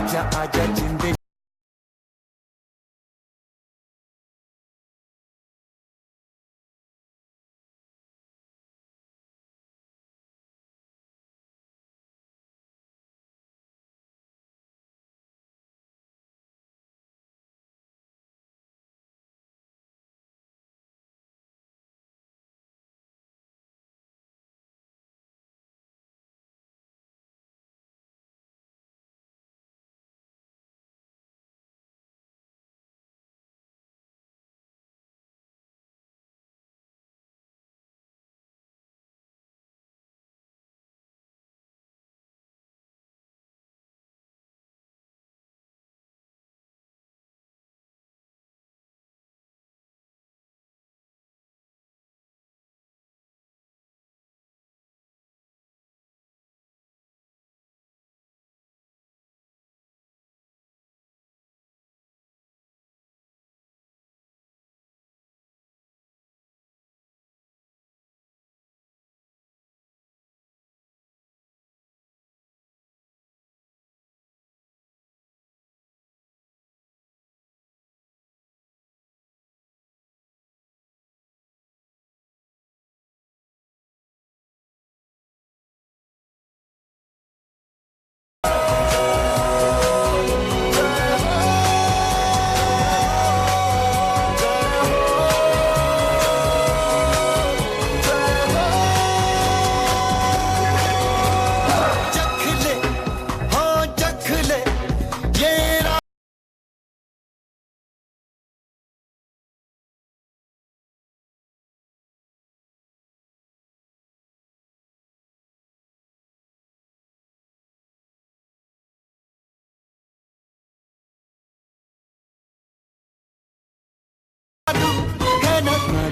आजा आजा जिंदगी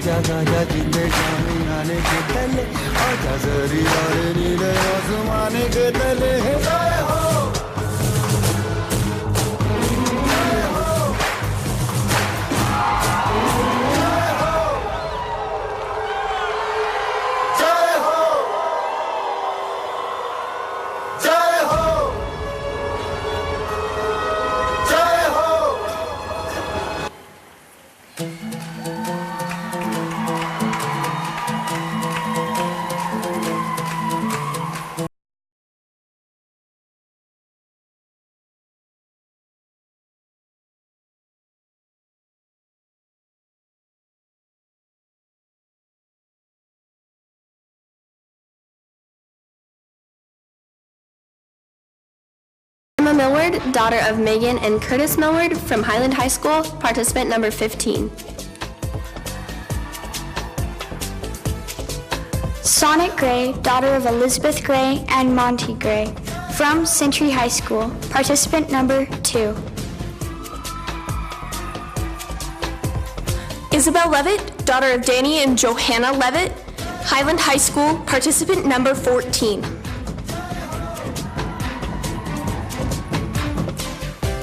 आजा जिंदगी आने के तले आजा जरी और नीले आसमाने के तले जय हो जय हो जय हो जय हो Emma Millward, daughter of Megan and Curtis Millward from Highland High School, participant number 15. Sonnet Gray, daughter of Elizabeth Gray and Monty Gray, from Century High School, participant number 2. Isabel Levitt, daughter of Danny and Johanna Levitt, Highland High School, participant number 14.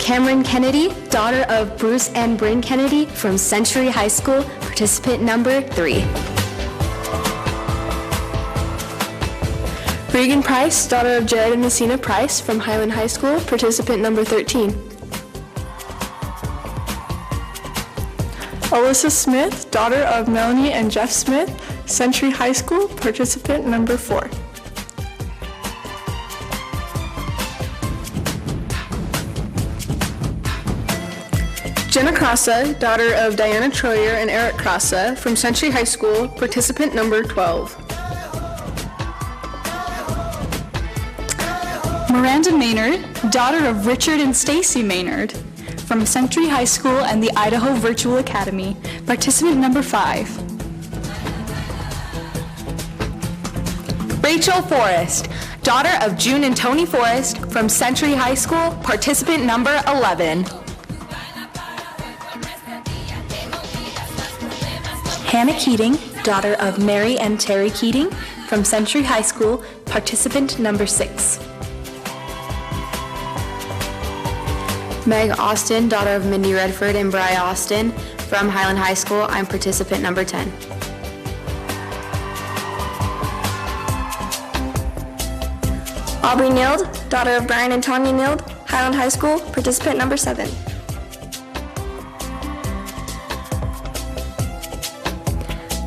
Cameron Kennedy, daughter of Bruce and Bryn Kennedy from Century High School, participant number 3. Regan Price, daughter of Jared and Messina Price from Highland High School, participant number 13. Alyssa Smith, daughter of Melanie and Jeff Smith, Century High School, participant number 4. Jenna Crassa, daughter of Diana Troyer and Eric Crassa from Century High School, participant number 12. Miranda Maynard, daughter of Richard and Stacy Maynard from Century High School and the Idaho Virtual Academy, participant number 5. Rachel Forrest, daughter of June and Tony Forrest from Century High School, participant number 11. Hannah Keating, daughter of Mary and Terry Keating from Century High School, participant number 6. Meg Austin, daughter of Mindy Redford and Bri Austin from Highland High School. I'm participant number 10. Aubrey Nild, daughter of Brian and Tanya Nild, Highland High School, participant number 7.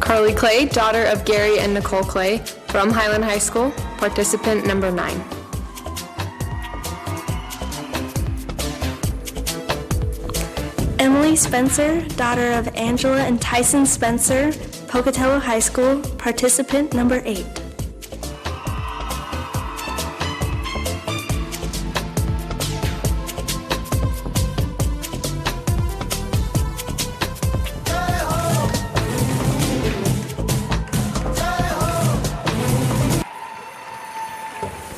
Carly Clay, daughter of Gary and Nicole Clay, from Highland High School, participant number 9. Emily Spencer, daughter of Angela and Tyson Spencer, Pocatello High School, participant number 8.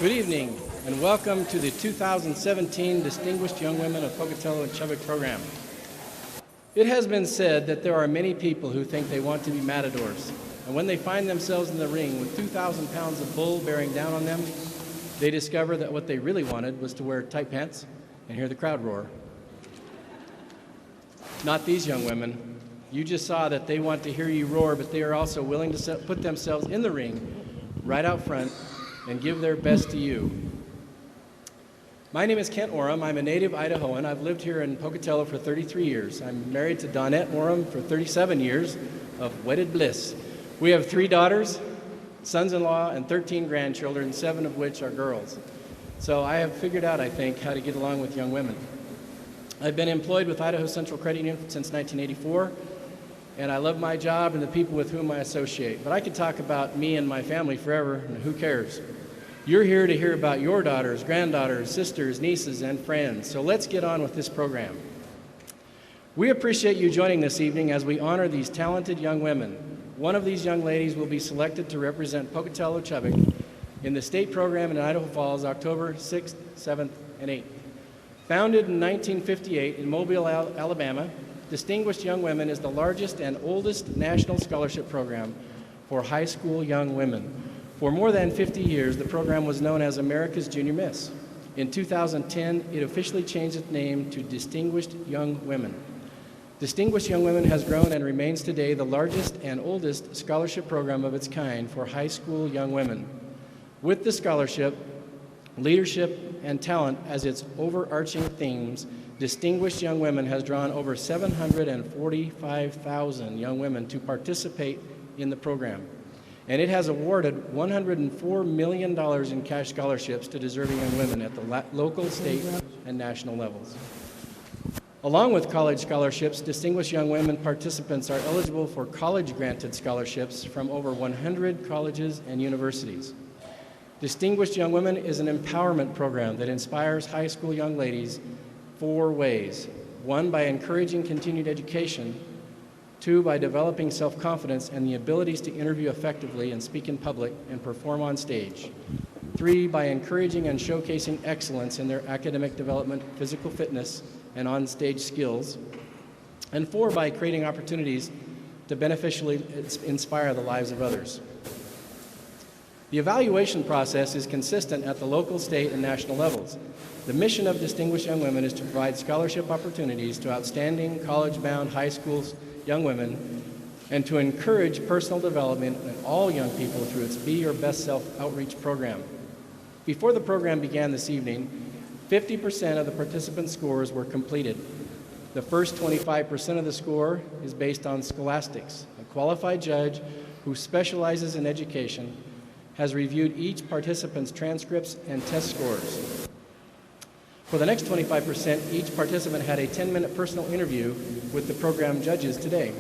Good evening, and welcome to the 2017 Distinguished Young Women of Pocatello-Chubbuck program. It has been said that there are many people who think they want to be matadors, and when they find themselves in the ring with 2,000 pounds of bull bearing down on them, they discover that what they really wanted was to wear tight pants and hear the crowd roar. Not these young women. You just saw that they want to hear you roar, but they are also willing to put themselves in the ring right out front and give their best to you. My name is Kent Oram. I'm a native Idahoan. I've lived here in Pocatello for 33 years. I'm married to Donette Oram for 37 years of wedded bliss. We have 3 daughters, sons-in-law, and 13 grandchildren, 7 of which are girls. So I have figured out, I think, how to get along with young women. I've been employed with Idaho Central Credit Union since 1984, and I love my job and the people with whom I associate. But I could talk about me and my family forever, and who cares? You're here to hear about your daughters, granddaughters, sisters, nieces, and friends. So let's get on with this program. We appreciate you joining this evening as we honor these talented young women. One of these young ladies will be selected to represent Pocatello-Chubbuck in the state program in Idaho Falls, October 6th, 7th, and 8th. Founded in 1958 in Mobile, Alabama, Distinguished Young Women is the largest and oldest national scholarship program for high school young women. For more than 50 years, the program was known as America's Junior Miss. In 2010, it officially changed its name to Distinguished Young Women. Distinguished Young Women has grown and remains today the largest and oldest scholarship program of its kind for high school young women. With the scholarship, leadership, and talent as its overarching themes, Distinguished Young Women has drawn over 745,000 young women to participate in the program. And it has awarded $104 million in cash scholarships to deserving young women at the local, state, and national levels. Along with college scholarships, Distinguished Young Women participants are eligible for college-granted scholarships from over 100 colleges and universities. Distinguished Young Women is an empowerment program that inspires high school young ladies 4 ways. 1, by encouraging continued education. 2, by developing self-confidence and the abilities to interview effectively and speak in public and perform on stage. 3, by encouraging and showcasing excellence in their academic development, physical fitness, and on-stage skills. And 4, by creating opportunities to beneficially inspire the lives of others. The evaluation process is consistent at the local, state, and national levels. The mission of Distinguished Young Women is to provide scholarship opportunities to outstanding college-bound high school young women and to encourage personal development in all young people through its Be Your Best Self outreach program. Before the program began this evening, 50% of the participant scores were completed. The first 25% of the score is based on scholastics. A qualified judge who specializes in education has reviewed each participant's transcripts and test scores. For the next 25%, each participant had a 10-minute personal interview with the program judges today.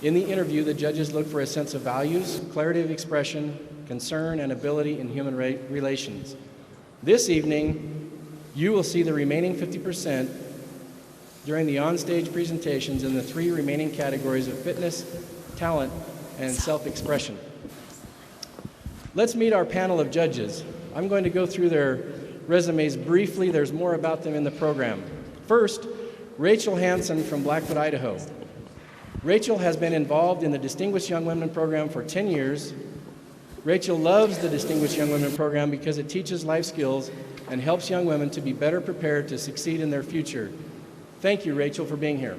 In the interview, the judges look for a sense of values, clarity of expression, concern, and ability in human relations. This evening, you will see the remaining 50% during the onstage presentations in the 3 remaining categories of fitness, talent, and self-expression. Let's meet our panel of judges. I'm going to go through their resumes briefly. There's more about them in the program. First, Rachel Hansen from Blackfoot, Idaho. Rachel has been involved in the Distinguished Young Women program for 10 years. Rachel loves the Distinguished Young Women program because it teaches life skills and helps young women to be better prepared to succeed in their future. Thank you, Rachel, for being here.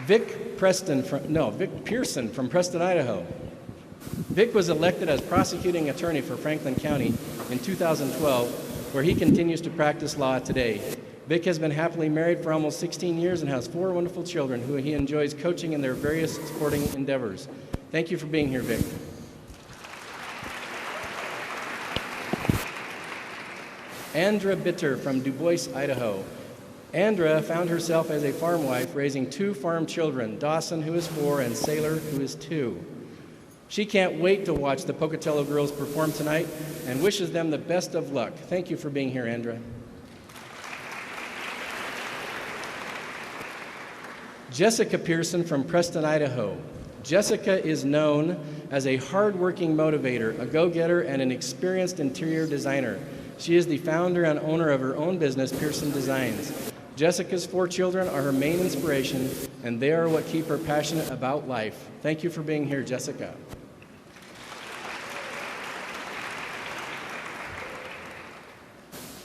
Vic Pearson from Preston, Idaho. Vic was elected as prosecuting attorney for Franklin County in 2012, where he continues to practice law today. Vic has been happily married for almost 16 years and has 4 wonderful children who he enjoys coaching in their various sporting endeavors. Thank you for being here, Vic. Andra Bitter from Du Bois, Idaho. Andra found herself as a farm wife raising 2 farm children, Dawson, who is 4, and Sailor, who is 2. She can't wait to watch the Pocatello girls perform tonight and wishes them the best of luck. Thank you for being here, Andra. Jessica Pearson from Preston, Idaho. Jessica is known as a hard-working motivator, a go-getter, and an experienced interior designer. She is the founder and owner of her own business, Pearson Designs. Jessica's 4 children are her main inspiration, and they are what keep her passionate about life. Thank you for being here, Jessica.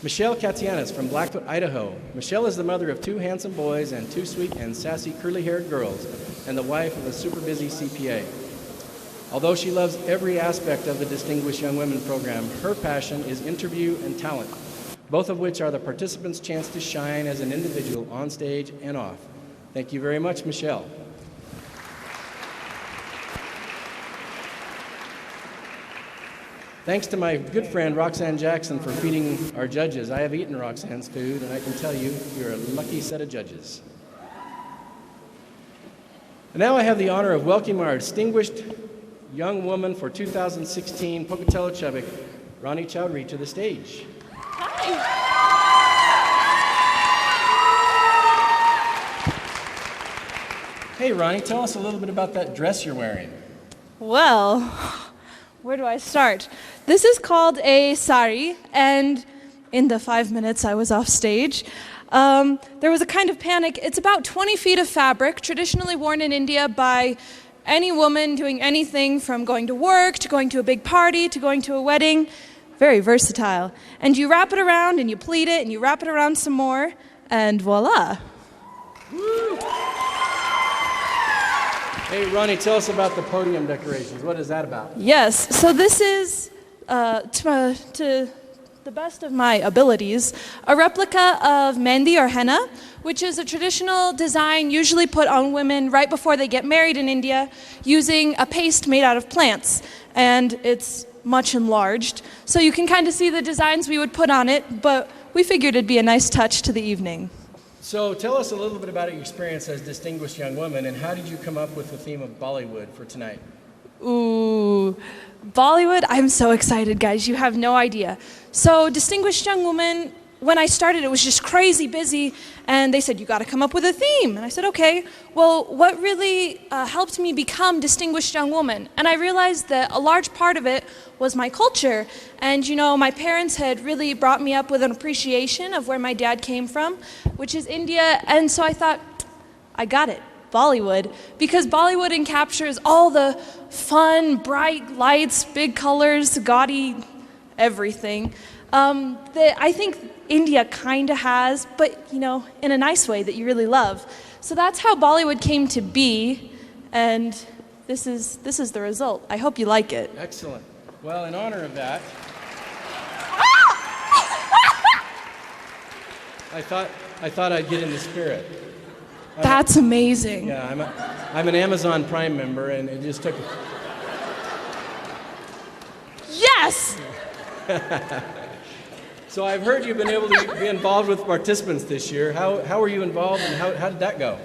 Michelle Katianis from Blackfoot, Idaho. Michelle is the mother of 2 handsome boys and 2 sweet and sassy curly-haired girls, and the wife of a super busy CPA. Although she loves every aspect of the Distinguished Young Women program, her passion is interview and talent, both of which are the participants' chance to shine as an individual on stage and off. Thank you very much, Michelle. Thanks to my good friend Roxanne Jackson for feeding our judges. I have eaten Roxanne's food, and I can tell you, you're a lucky set of judges. And now I have the honor of welcoming our distinguished young woman for 2016 Pocatello-Chubbuck, Ronnie Chowdhury, to the stage. Hey, Ronnie, tell us a little bit about that dress you're wearing. Well, where do I start? This is called a sari, and in the 5 minutes I was off stage, there was a kind of panic. It's about 20 feet of fabric, traditionally worn in India by any woman doing anything from going to work, to going to a big party, to going to a wedding. Very versatile. And you wrap it around, and you pleat it, and you wrap it around some more, and voila. Woo. Hey, Ronnie, tell us about the podium decorations. What is that about? Yes, so this is, to the best of my abilities, a replica of mehndi or henna, which is a traditional design usually put on women right before they get married in India, using a paste made out of plants. And it's much enlarged. So you can kind of see the designs we would put on it, but we figured it'd be a nice touch to the evening. So tell us a little bit about your experience as Distinguished Young Woman, and how did you come up with the theme of Bollywood for tonight? Ooh, Bollywood, I'm so excited, guys. You have no idea. So Distinguished Young Woman, when I started, it was just crazy busy, and they said, you got to come up with a theme. And I said, okay. Well, what really helped me become Distinguished Young Woman? And I realized that a large part of it was my culture. And, you know, my parents had really brought me up with an appreciation of where my dad came from, which is India. And so I thought, I got it. Bollywood, because Bollywood encaptures all the fun, bright lights, big colors, gaudy everything that I think India kind of has, but, you know, in a nice way that you really love. So that's how Bollywood came to be, and this is the result. I hope you like it. Excellent. Well, in honor of that, I thought I'd get in the spirit. That's amazing. Yeah, I'm an Amazon Prime member, and it just took. Yes! So I've heard you've been able to be involved with participants this year. How were you involved, and how did that go?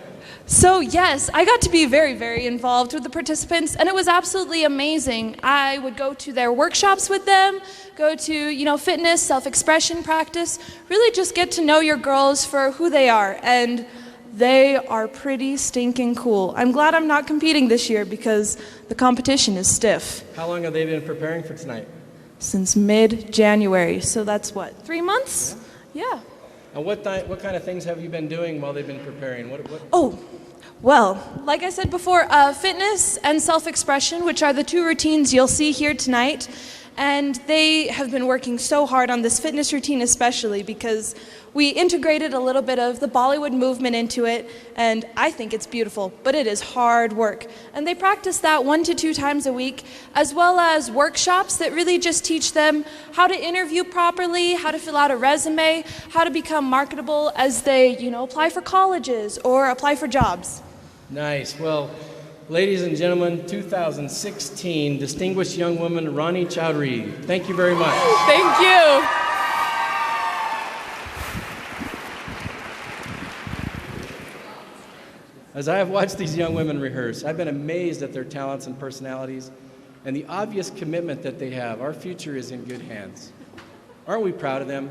So yes, I got to be very, very involved with the participants, and it was absolutely amazing. I would go to their workshops with them, go to, you know, fitness, self-expression practice, really just get to know your girls for who they are, and they are pretty stinking cool. I'm glad I'm not competing this year because the competition is stiff. How long have they been preparing for tonight? Since mid-January, so that's what, 3 months? Yeah. And what kind of things have you been doing while they've been preparing? Oh, well, like I said before, fitness and self-expression, which are the 2 routines you'll see here tonight. And they have been working so hard on this fitness routine, especially because we integrated a little bit of the Bollywood movement into it, and I think it's beautiful, but it is hard work. And they practice that 1 to 2 times a week, as well as workshops that really just teach them how to interview properly, how to fill out a resume, how to become marketable as they, apply for colleges or apply for jobs. Nice. Well, ladies and gentlemen, 2016 Distinguished Young Woman Rani Chowdhury. Thank you very much. Thank you. As I have watched these young women rehearse, I've been amazed at their talents and personalities and the obvious commitment that they have. Our future is in good hands. Aren't we proud of them?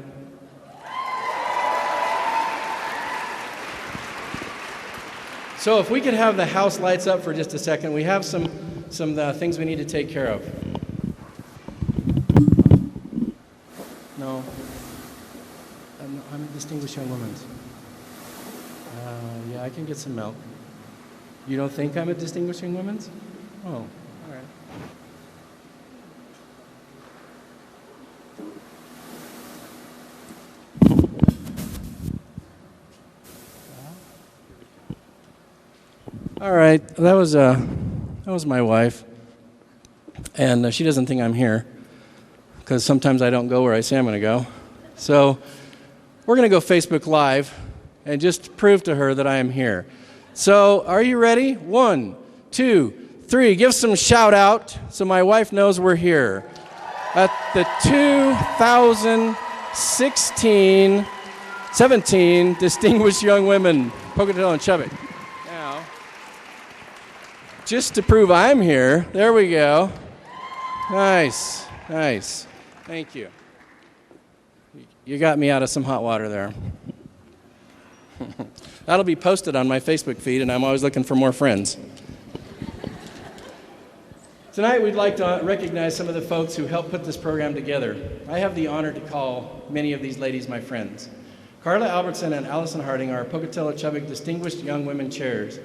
So if we could have the house lights up for just a second, we have some things we need to take care of. No. I'm a distinguished young woman. Yeah, I can get some milk. You don't think I'm a distinguished young woman? Oh, all right. All right, that was my wife, and she doesn't think I'm here because sometimes I don't go where I say I'm going to go. So we're going to go Facebook Live and just prove to her that I am here. So are you ready? 1, 2, 3. Give some shout out so my wife knows we're here at the 2017 Distinguished Young Women, Pocatello-Chubbuck. Now, just to prove I'm here, there we go. Nice, nice. Thank you. You got me out of some hot water there. That'll be posted on my Facebook feed, and I'm always looking for more friends. Tonight, we'd like to recognize some of the folks who helped put this program together. I have the honor to call many of these ladies my friends. Carla Albertson and Allison Harding are Pocatello-Chubbuck Distinguished Young Women Chairs.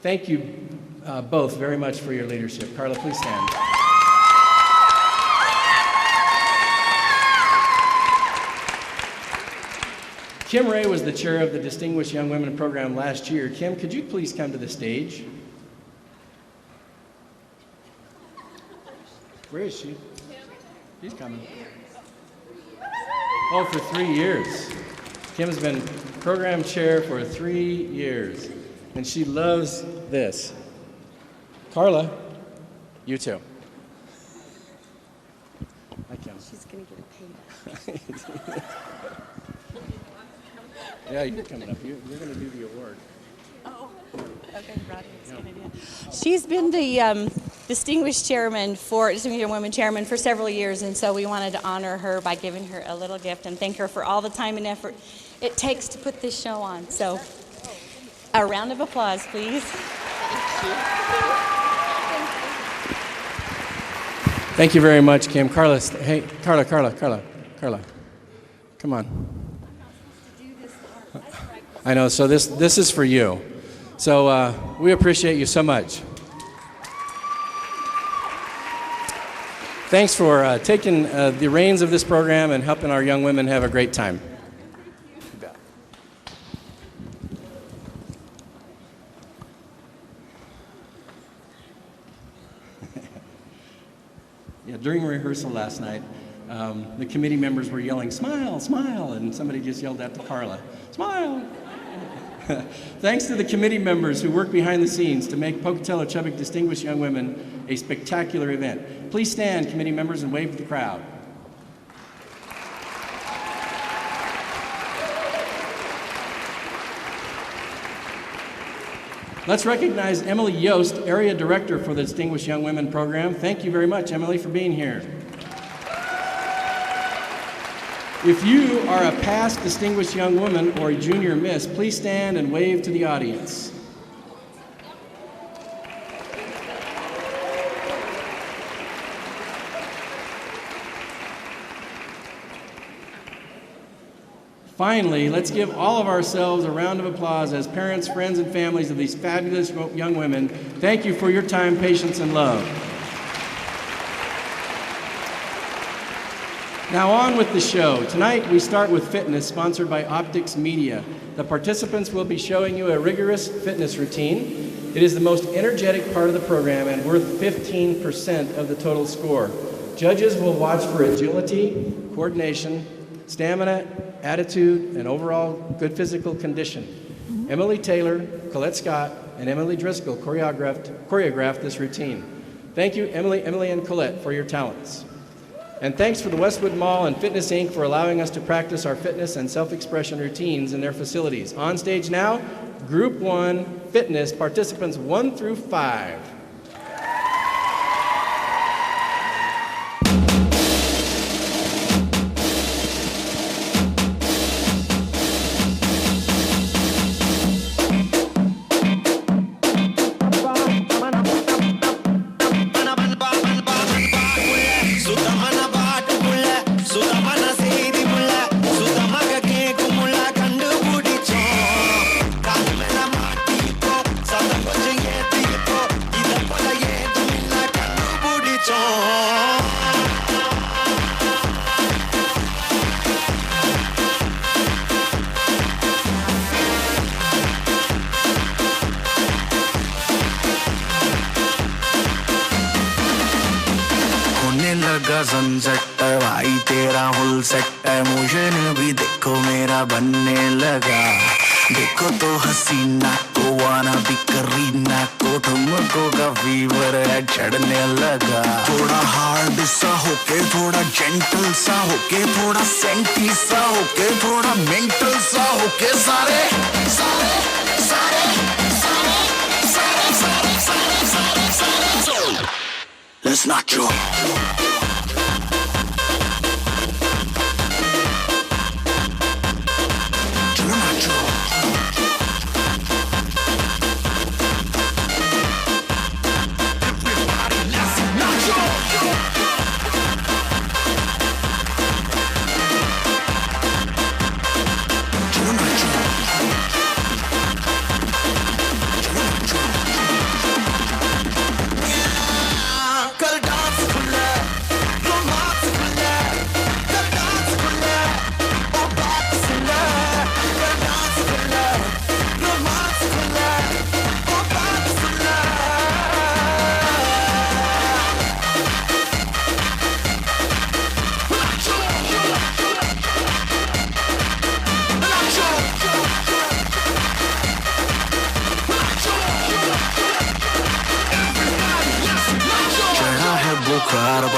Thank you both very much for your leadership. Carla, please stand. Kim Ray was the chair of the Distinguished Young Women program last year. Kim, could you please come to the stage? Where is she? She's coming. Oh, for 3 years. Kim has been program chair for 3 years, and she loves this. Carla, you too. Hi, Kim. She's going to get a payback. Yeah, you're coming up. You're going to do the award. Oh, okay, Rodney. She's been the distinguished Young Women Chairman for several years, and so we wanted to honor her by giving her a little gift and thank her for all the time and effort it takes to put this show on. So, a round of applause, please. Thank you very much, Kim. Carla, hey, Carla. Come on. I know, so this is for you. So we appreciate you so much. Thanks for taking the reins of this program and helping our young women have a great time. Yeah, during rehearsal last night, the committee members were yelling, "Smile, smile," and somebody just yelled out to Carla, "Smile." Thanks to the committee members who work behind the scenes to make Pocatello-Chubbuck Distinguished Young Women a spectacular event. Please stand, committee members, and wave to the crowd. Let's recognize Emily Yost, Area Director for the Distinguished Young Women Program. Thank you very much, Emily, for being here. If you are a past Distinguished Young Woman or a Junior Miss, please stand and wave to the audience. Finally, let's give all of ourselves a round of applause as parents, friends, and families of these fabulous young women. Thank you for your time, patience, and love. Now on with the show. Tonight we start with fitness, sponsored by Optics Media. The participants will be showing you a rigorous fitness routine. It is the most energetic part of the program and worth 15% of the total score. Judges will watch for agility, coordination, stamina, attitude, and overall good physical condition. Emily Taylor, Colette Scott, and Emily Driscoll choreographed this routine. Thank you, Emily, and Colette, for your talents. And thanks for the Westwood Mall and Fitness Inc. for allowing us to practice our fitness and self-expression routines in their facilities. On stage now, Group 1 Fitness participants 1 through 5. Sunset भाई तेरा full set है motion भी देखो मेरा बनने लगा देखो तो हसीना को वाना भी करीना को ठुमको का फीवर है चढ़ने लगा थोड़ा हार्ड सा होके थोड़ा जेंटल सा होके थोड़ा सेंटी सा होके थोड़ा मेंटल सा होके सारे सारे सारे सारे सारे सारे सारे सारे सारे Let's not joke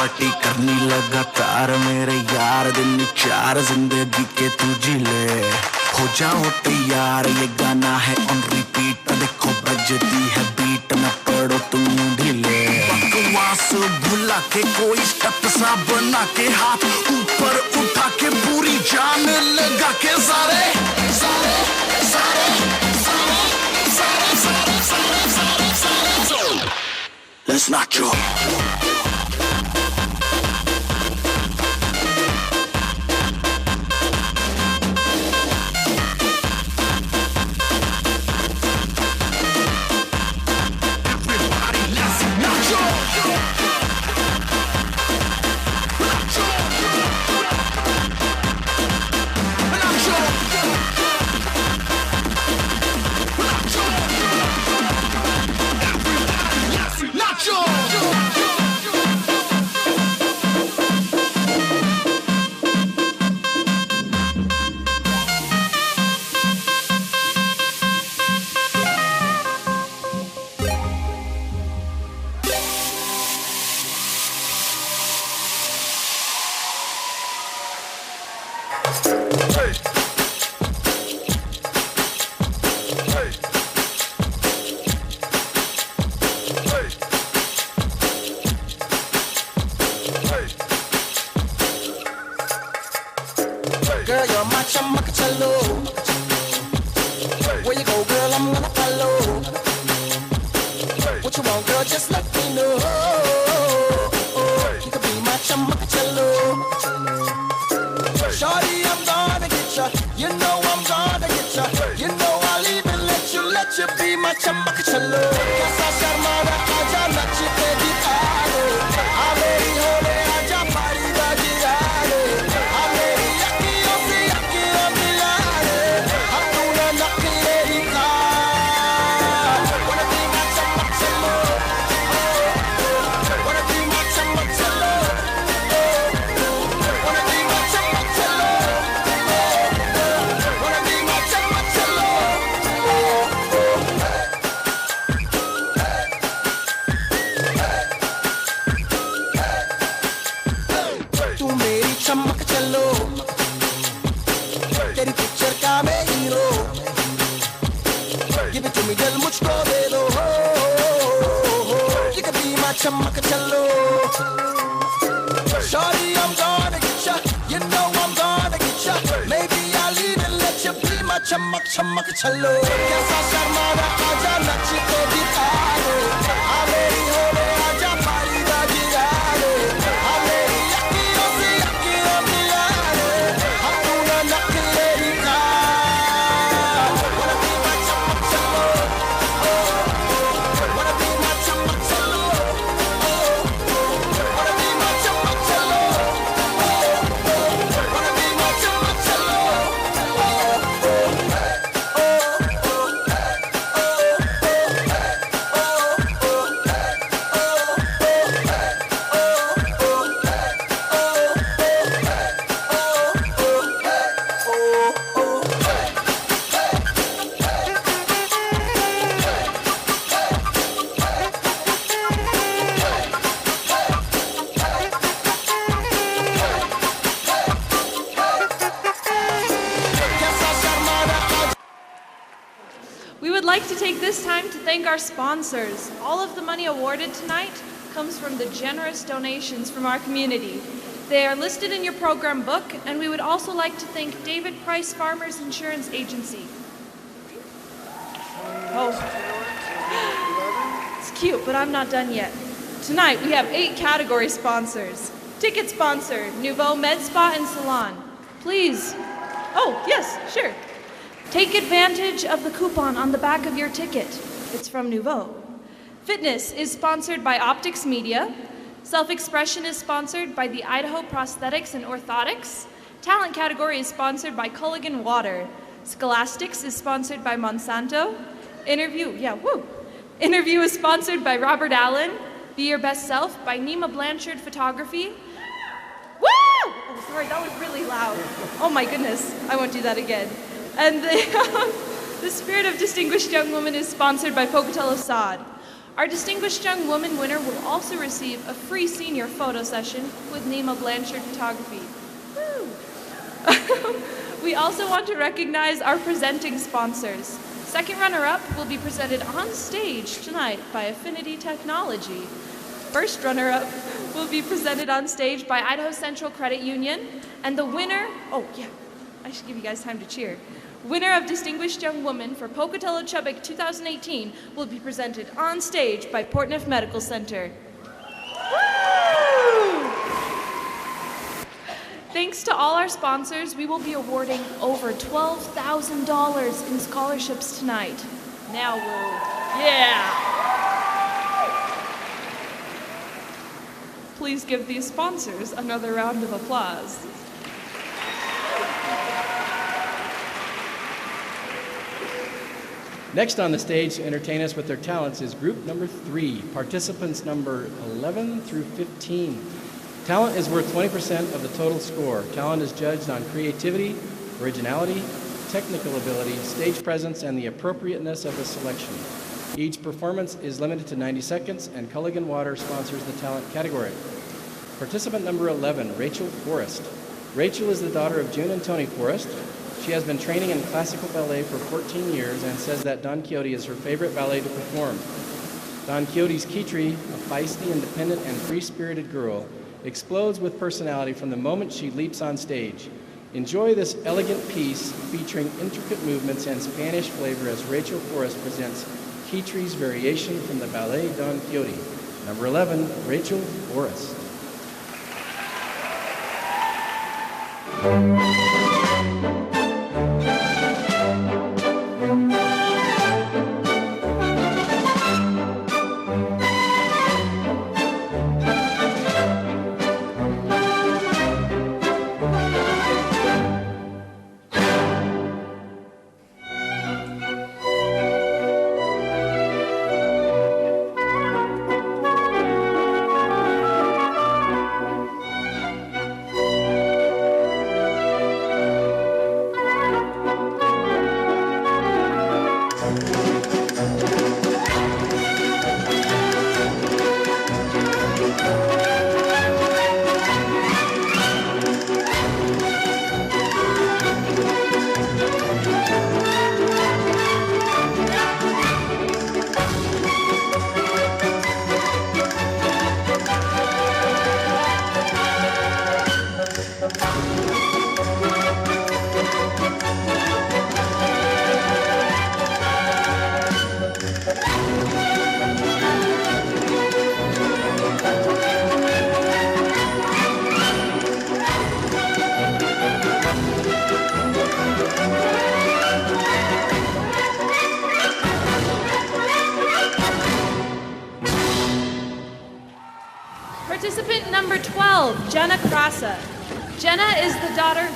पार्टी करनी लगातार मेरे यार दिन चार जिंदगी के तू जी ले हो जाओ तैयार ये गाना है ऑन रिपीट देखो बजती है बीट न पड़ो तुम ढीले बकवास भुला के कोई स्टेप सा बना के हाथ ऊपर उठा के पूरी जान लगा के सारे सारे सारे सारे सारे सारे सारे सारे सारे Let's not joke Girl, you're my chum, Pocatello. Where you go, girl, I'm gonna follow. What you want, girl, just let me know. You can be my chum, Pocatello. Shorty, I'm gonna get ya. You know I'm gonna get ya. You know I'll even let you be my chum, Pocatello. Casa Sharmada, aja nachi te ditare. Averi hole, aja pari da girare. चमक चलो तेरी picture का मैं hero Give it to me दिल मुझको दे दो You can be my चमक चलो Shorty I'm gonna get ya You know I'm gonna get ya Maybe I'll even let you be my चमक चमक चलो कैसा शर्माना आजा नच के दिखा दे आ मेरी होने आजा मारी बाजी गाने आ मेरी अखियों से अखियों मिला दे हम तूने नखरे दिखा Wanna be my चमक चलो Wanna be my चमक चलो Wanna be my चमक चलो Wanna be my चमक चलो We would like to take this time to thank our sponsors. All of the money awarded tonight comes from the generous donations from our community. They are listed in your program book, and we would also like to thank David Price Farmers Insurance Agency. Oh, it's cute, but I'm not done yet. Tonight we have 8 category sponsors. Ticket sponsor, Nouveau Med Spa and Salon. Please. Oh, yes, sure. Take advantage of the coupon on the back of your ticket. It's from Nouveau. Fitness is sponsored by Optics Media. Self-expression is sponsored by the Idaho Prosthetics and Orthotics. Talent category is sponsored by Culligan Water. Scholastics is sponsored by Monsanto. Interview is sponsored by Robert Allen. Be Your Best Self by Nima Blanchard Photography. Woo! Oh, sorry, that was really loud. Oh my goodness, I won't do that again. And the Spirit of Distinguished Young Woman is sponsored by Pocatello-Chubbuck. Our Distinguished Young Woman winner will also receive a free senior photo session with Nima Blanchard Photography. Woo! We also want to recognize our presenting sponsors. Second runner-up will be presented on stage tonight by Affinity Technology. First runner-up will be presented on stage by Idaho Central Credit Union. And the winner, oh yeah, I should give you guys time to cheer. Winner of Distinguished Young Woman for Pocatello-Chubbuck 2018 will be presented on stage by Portneuf Medical Center. Woo! Thanks to all our sponsors, we will be awarding over $12,000 in scholarships tonight. Now yeah! Please give these sponsors another round of applause. Next on the stage to entertain us with their talents is group number 3, participants number 11 through 15. Talent is worth 20% of the total score. Talent is judged on creativity, originality, technical ability, stage presence, and the appropriateness of the selection. Each performance is limited to 90 seconds, and Culligan Water sponsors the talent category. Participant number 11, Rachel Forrest. Rachel is the daughter of June and Tony Forrest. She has been training in classical ballet for 14 years and says that Don Quixote is her favorite ballet to perform. Don Quixote's Kitri, a feisty, independent, and free-spirited girl, explodes with personality from the moment she leaps on stage. Enjoy this elegant piece featuring intricate movements and Spanish flavor as Rachel Forrest presents Kitri's variation from the ballet Don Quixote. Number 11, Rachel Forrest. Participant number 12, Jenna Crassa. Jenna is the daughter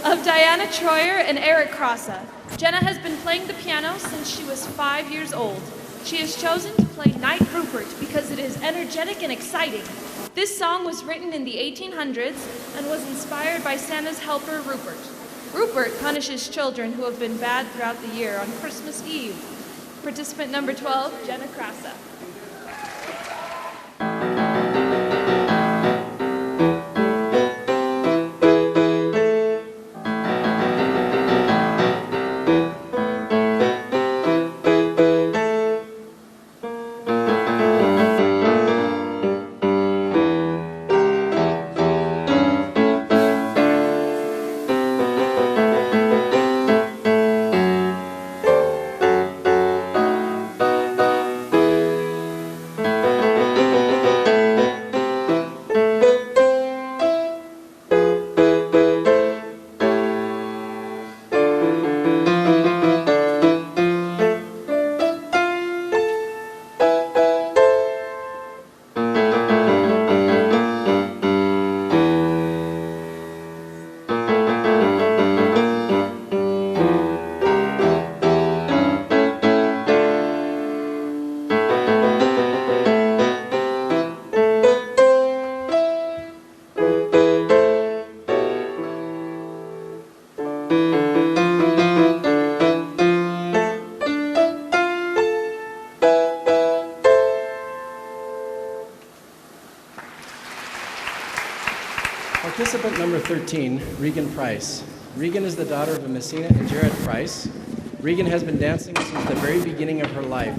of Diana Troyer and Eric Crassa. Jenna has been playing the piano since she was 5 years old. She has chosen to play Knight Rupert because it is energetic and exciting. This song was written in the 1800s and was inspired by Santa's helper Rupert. Rupert punishes children who have been bad throughout the year on Christmas Eve. Participant number 12, Jenna Crassa. Participant number 13, Regan Price. Regan is the daughter of Messina and Jared Price. Regan has been dancing since the very beginning of her life,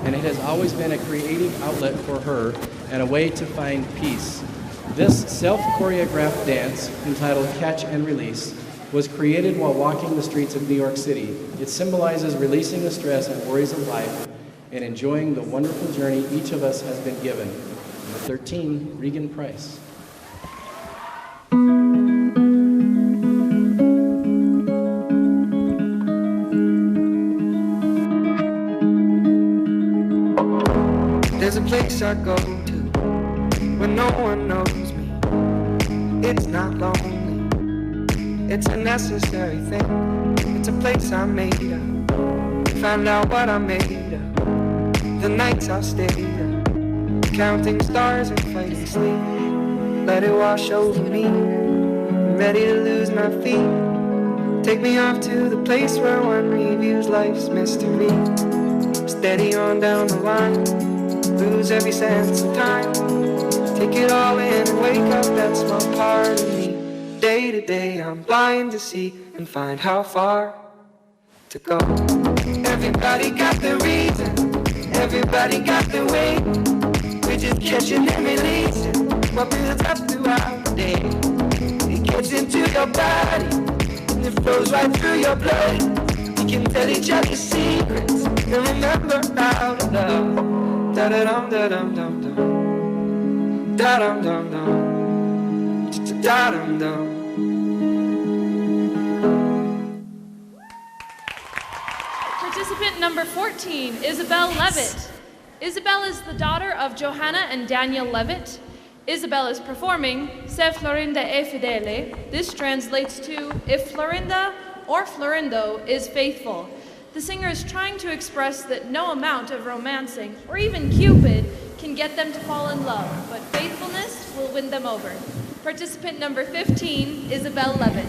and it has always been a creative outlet for her and a way to find peace. This self-choreographed dance, entitled Catch and Release, was created while walking the streets of New York City. It symbolizes releasing the stress and worries of life and enjoying the wonderful journey each of us has been given. Number 13, Regan Price. There's a place I go to when no one knows me. It's not lonely, it's a necessary thing. It's a place I made up, find out what I made up. The nights I've stayed up, counting stars and fighting sleep. Let it wash over me, I'm ready to lose my feet. Take me off to the place where one reviews life's mystery. Steady on down the line, lose every sense of time. Take it all in and wake up that small part of me. Day to day I'm blind to see and find how far to go. Everybody got the reason, everybody got the way. We're just catching and releasing what builds up throughout the day. It gets into your body and it flows right through your blood. We can tell each other secrets and remember how to love. Da-da-dum, da-dum-dum, dum. Da-dum-dum-dum. Da-dum-dum. Participant number 14, Isabel Levitt. Isabel is the daughter of Johanna and Daniel Levitt. Isabel is performing Se Florinda è fedele. This translates to If Florinda or Florindo is faithful. The singer is trying to express that no amount of romancing or even Cupid can get them to fall in love, but faithfulness will win them over. Participant number 15, Isabel Levitt.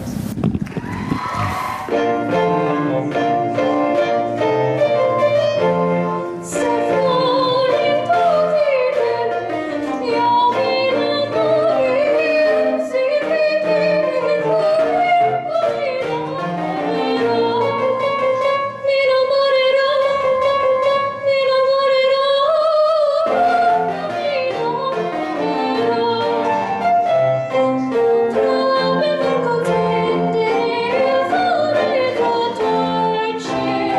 Cheers.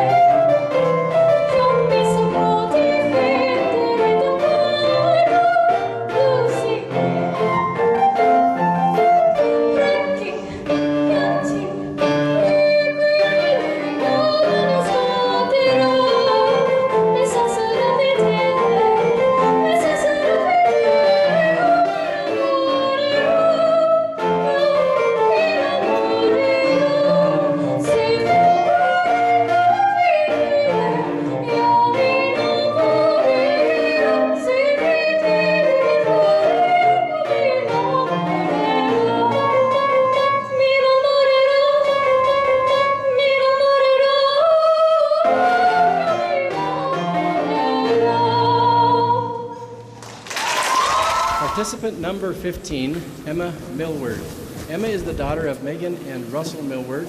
Participant number 15, Emma Millward. Emma is the daughter of Megan and Russell Millward.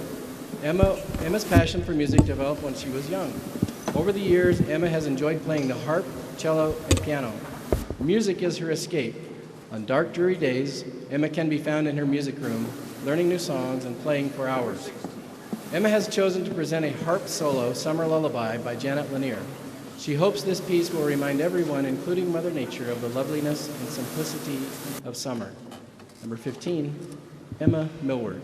Emma's passion for music developed when she was young. Over the years, Emma has enjoyed playing the harp, cello, and piano. Music is her escape. On dark, dreary days, Emma can be found in her music room, learning new songs and playing for hours. Emma has chosen to present a harp solo, Summer Lullaby, by Janet Lanier. She hopes this piece will remind everyone, including Mother Nature, of the loveliness and simplicity of summer. Number 15, Emma Millward.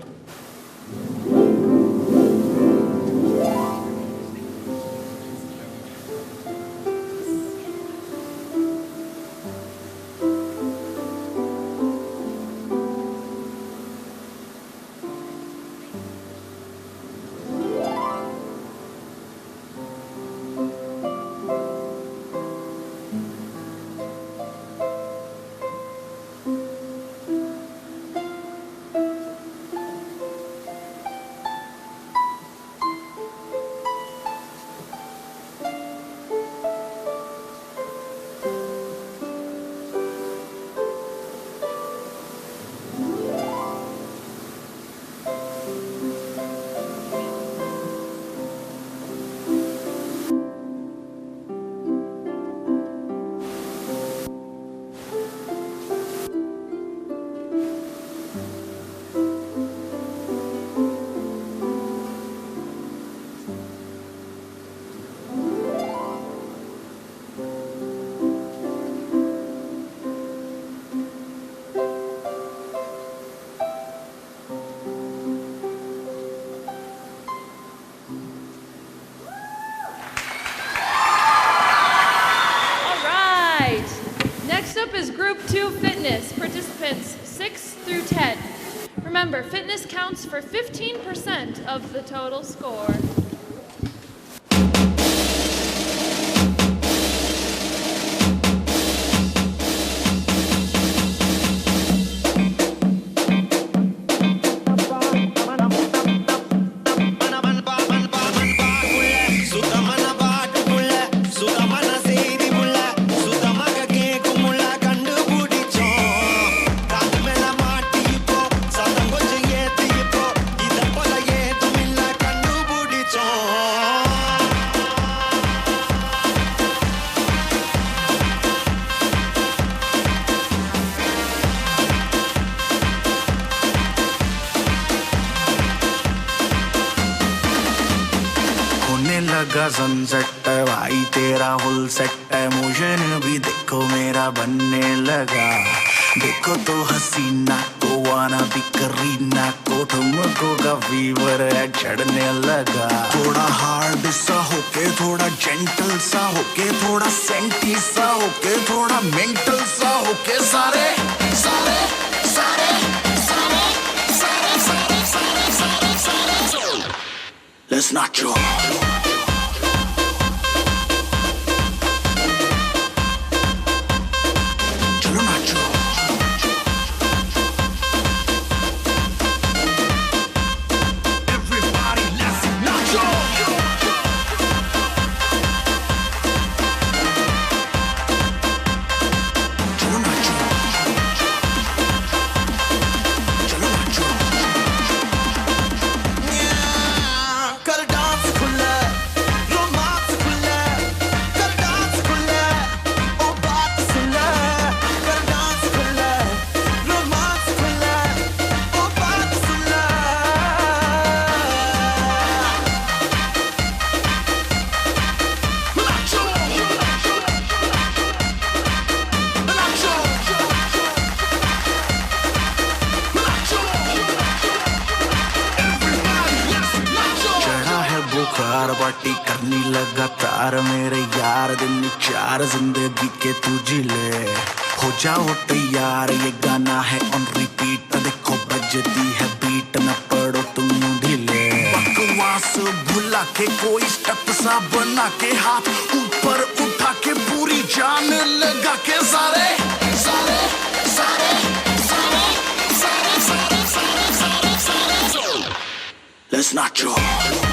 Participants 6 through 10. Remember, fitness counts for 15% of the total score. लगा sunset भाई तेरा full set है motion भी देखो मेरा बनने लगा देखो तो हसीना को वाना भी करीना को तुमको का फीवर है चढ़ने लगा थोड़ा हार्ड सा होके थोड़ा जेंटल सा होके थोड़ा सेंटी सा होके थोड़ा मेंटल सा होके सारे सारे सारे सारे सारे सारे सारे सारे सारे Let's not joke. पार्टी करनी लगातार मेरे यार दिन चार जिंदगी के तू जिले हो जाओ तैयार ये गाना है ऑन रिपीट देखो बजती है बीट न पड़ो तुम ढीले बकवास भुला के कोई स्टेप सा बना के हाथ ऊपर उठा के पूरी जान लगा के सारे सारे सारे सारे सारे सारे सारे सारे सारे Let's not joke.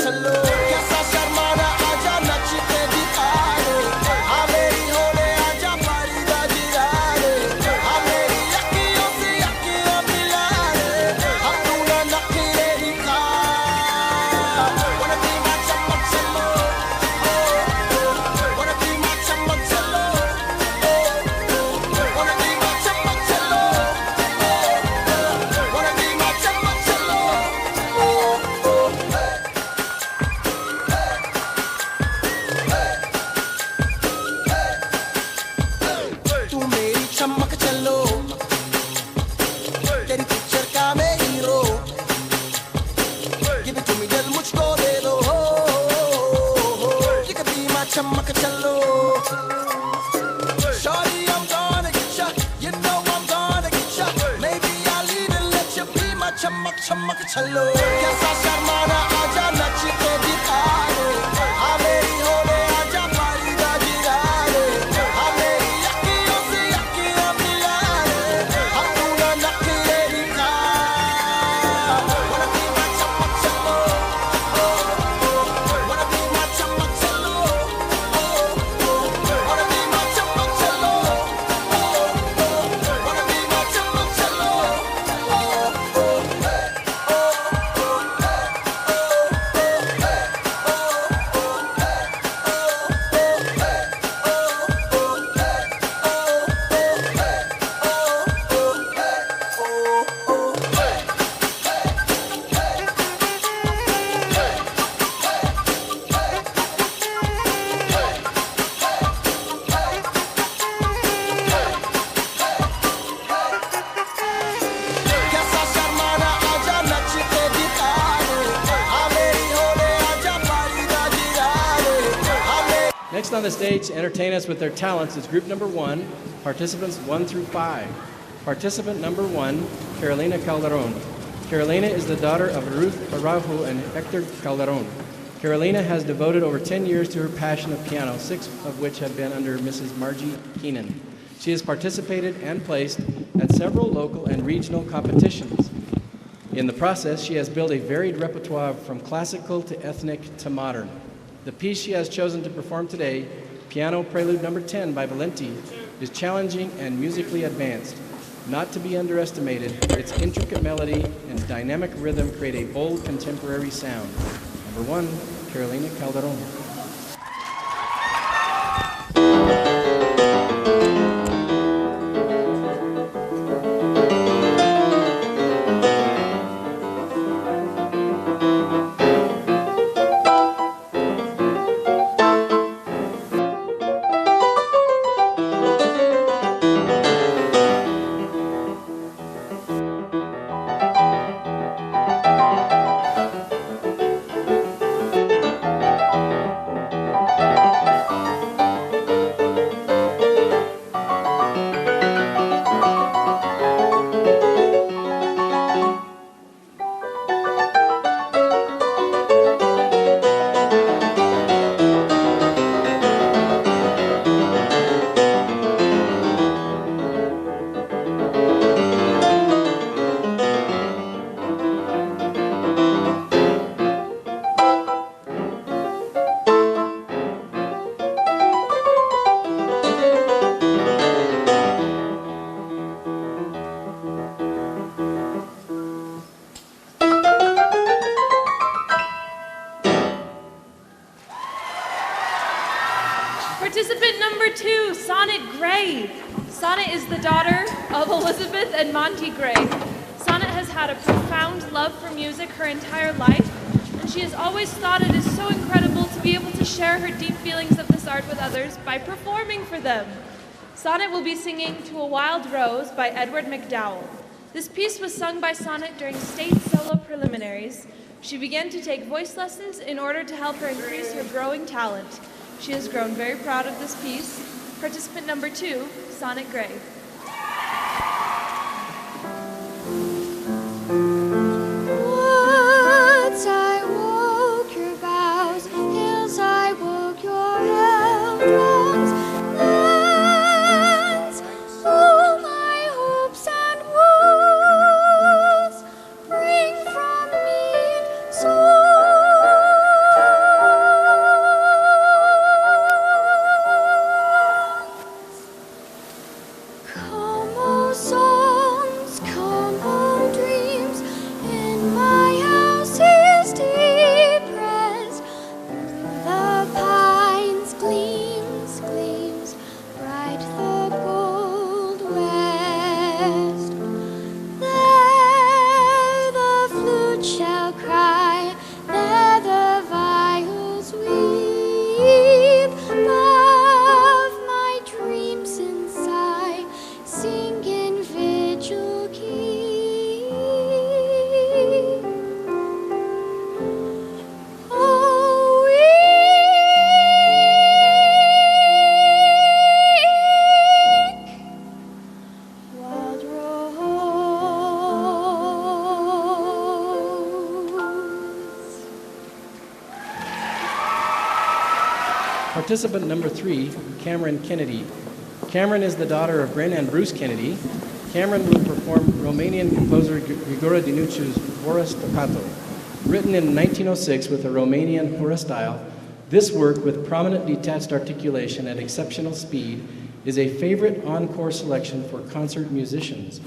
चलो कैसा शर्माना आजा नच के दिखा दे हाँ मेरी होने आजा पारीदा जिरा दे हाँ मेरी अखियों से अखियां मिला दे हाँ तू ना नखरे दिखा wanna be my चम्मक चलो wanna be my चम्मक चलो wanna be my चम्मक चलो wanna be my चम्मक चलो तू मेरी चमक चलो तेरी पिक्चर का मैं hero give it to me दिल मुझको दे दो you can be my चमक चलो shorty I'm gonna get ya you know I'm gonna get ya maybe I'll even let you be my चमक चमक चलो कैसा शर्माना आजा नच के दिखा दे हाँ मेरी होने आजा पारीदा जिरा दे हाँ मेरी अखियों से अखियां मिला दे हाँ तू ना नखरे दिखा wanna be my चमक चलो wanna be my चमक चलो wanna be my चमक चलो wanna be my चमक चलो कैसा शर्माना आजा नच के दिखा दे हाँ मेरी होने आजा पारीदा जिरा दे हाँ मेरी Next on the stage to entertain us with their talents is group number 1, participants 1 through 5. Participant number 1, Carolina Calderon. Carolina is the daughter of Ruth Araujo and Hector Calderon. Carolina has devoted over 10 years to her passion of piano, 6 of which have been under Mrs. Margie Keenan. She has participated and placed at several local and regional competitions. In the process, she has built a varied repertoire from classical to ethnic to modern. The piece she has chosen to perform today, Piano Prelude Number 10 by Valenti, is challenging and musically advanced. Not to be underestimated, its intricate melody and dynamic rhythm create a bold contemporary sound. Number 1, Carolina Calderon. Participant number 2, Sonnet Gray. Sonnet is the daughter of Elizabeth and Monty Gray. Sonnet has had a profound love for music her entire life, and she has always thought it is so incredible to be able to share her deep feelings of this art with others by performing for them. Sonnet will be singing To a Wild Rose by Edward McDowell. This piece was sung by Sonnet during state solo preliminaries. She began to take voice lessons in order to help her increase her growing talent. She has grown very proud of this piece. Participant number 2, Sonnet Gray. Woods, I woke your boughs, hills, I woke your eldrums, lands, all my hopes and woes, bring from me song. Participant number 3, Cameron Kennedy. Cameron is the daughter of Bryn and Bruce Kennedy. Cameron will perform Romanian composer Grigore Dinucciu's Hora Staccato. Written in 1906 with a Romanian hora style, this work with prominent detached articulation at exceptional speed is a favorite encore selection for concert musicians,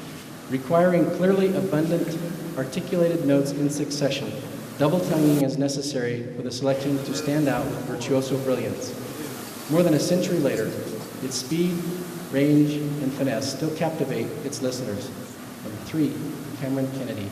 requiring clearly abundant articulated notes in succession. Double tonguing is necessary for the selection to stand out with virtuoso brilliance. More than a century later, its speed, range, and finesse still captivate its listeners. Number 3, Cameron Kennedy.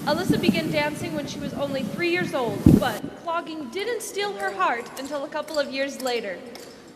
Alyssa began dancing when she was only 3 years old, but clogging didn't steal her heart until a couple of years later.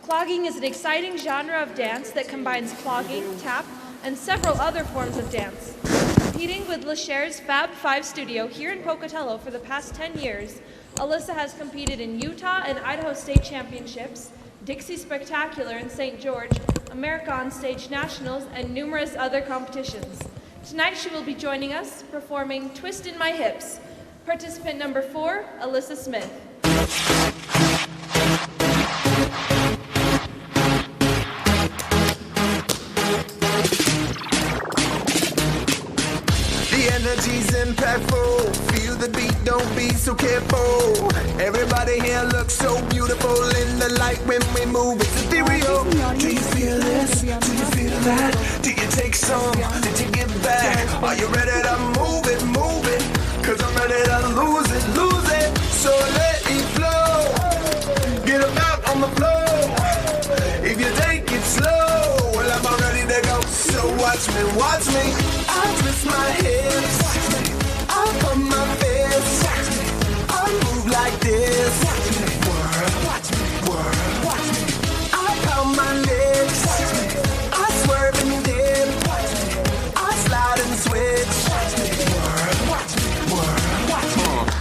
Clogging is an exciting genre of dance that combines clogging, tap, and several other forms of dance. Competing with LeCher's Fab 5 studio here in Pocatello for the past 10 years, Alyssa has competed in Utah and Idaho State Championships, Dixie Spectacular in St. George, America on Stage Nationals, and numerous other competitions. Tonight she will be joining us, performing Twist in My Hips. Participant number 4, Alyssa Smith. The energy's impactful. Feel the beat, don't be so careful. Everybody here looks so beautiful in the light when we move. It's ethereal. Do you feel this? Do you feel that? Do you take some? Did you give back? Are you ready to move it, move it? Cause I'm ready to lose it, lose it. So let it flow. Get them out on the floor. If you take it slow, well, I'm ready to go. So watch me, watch me. I twist my hips. I pump my fists. I move like this. Watch me, I pound my lips. I swerve and dip. I slide and switch.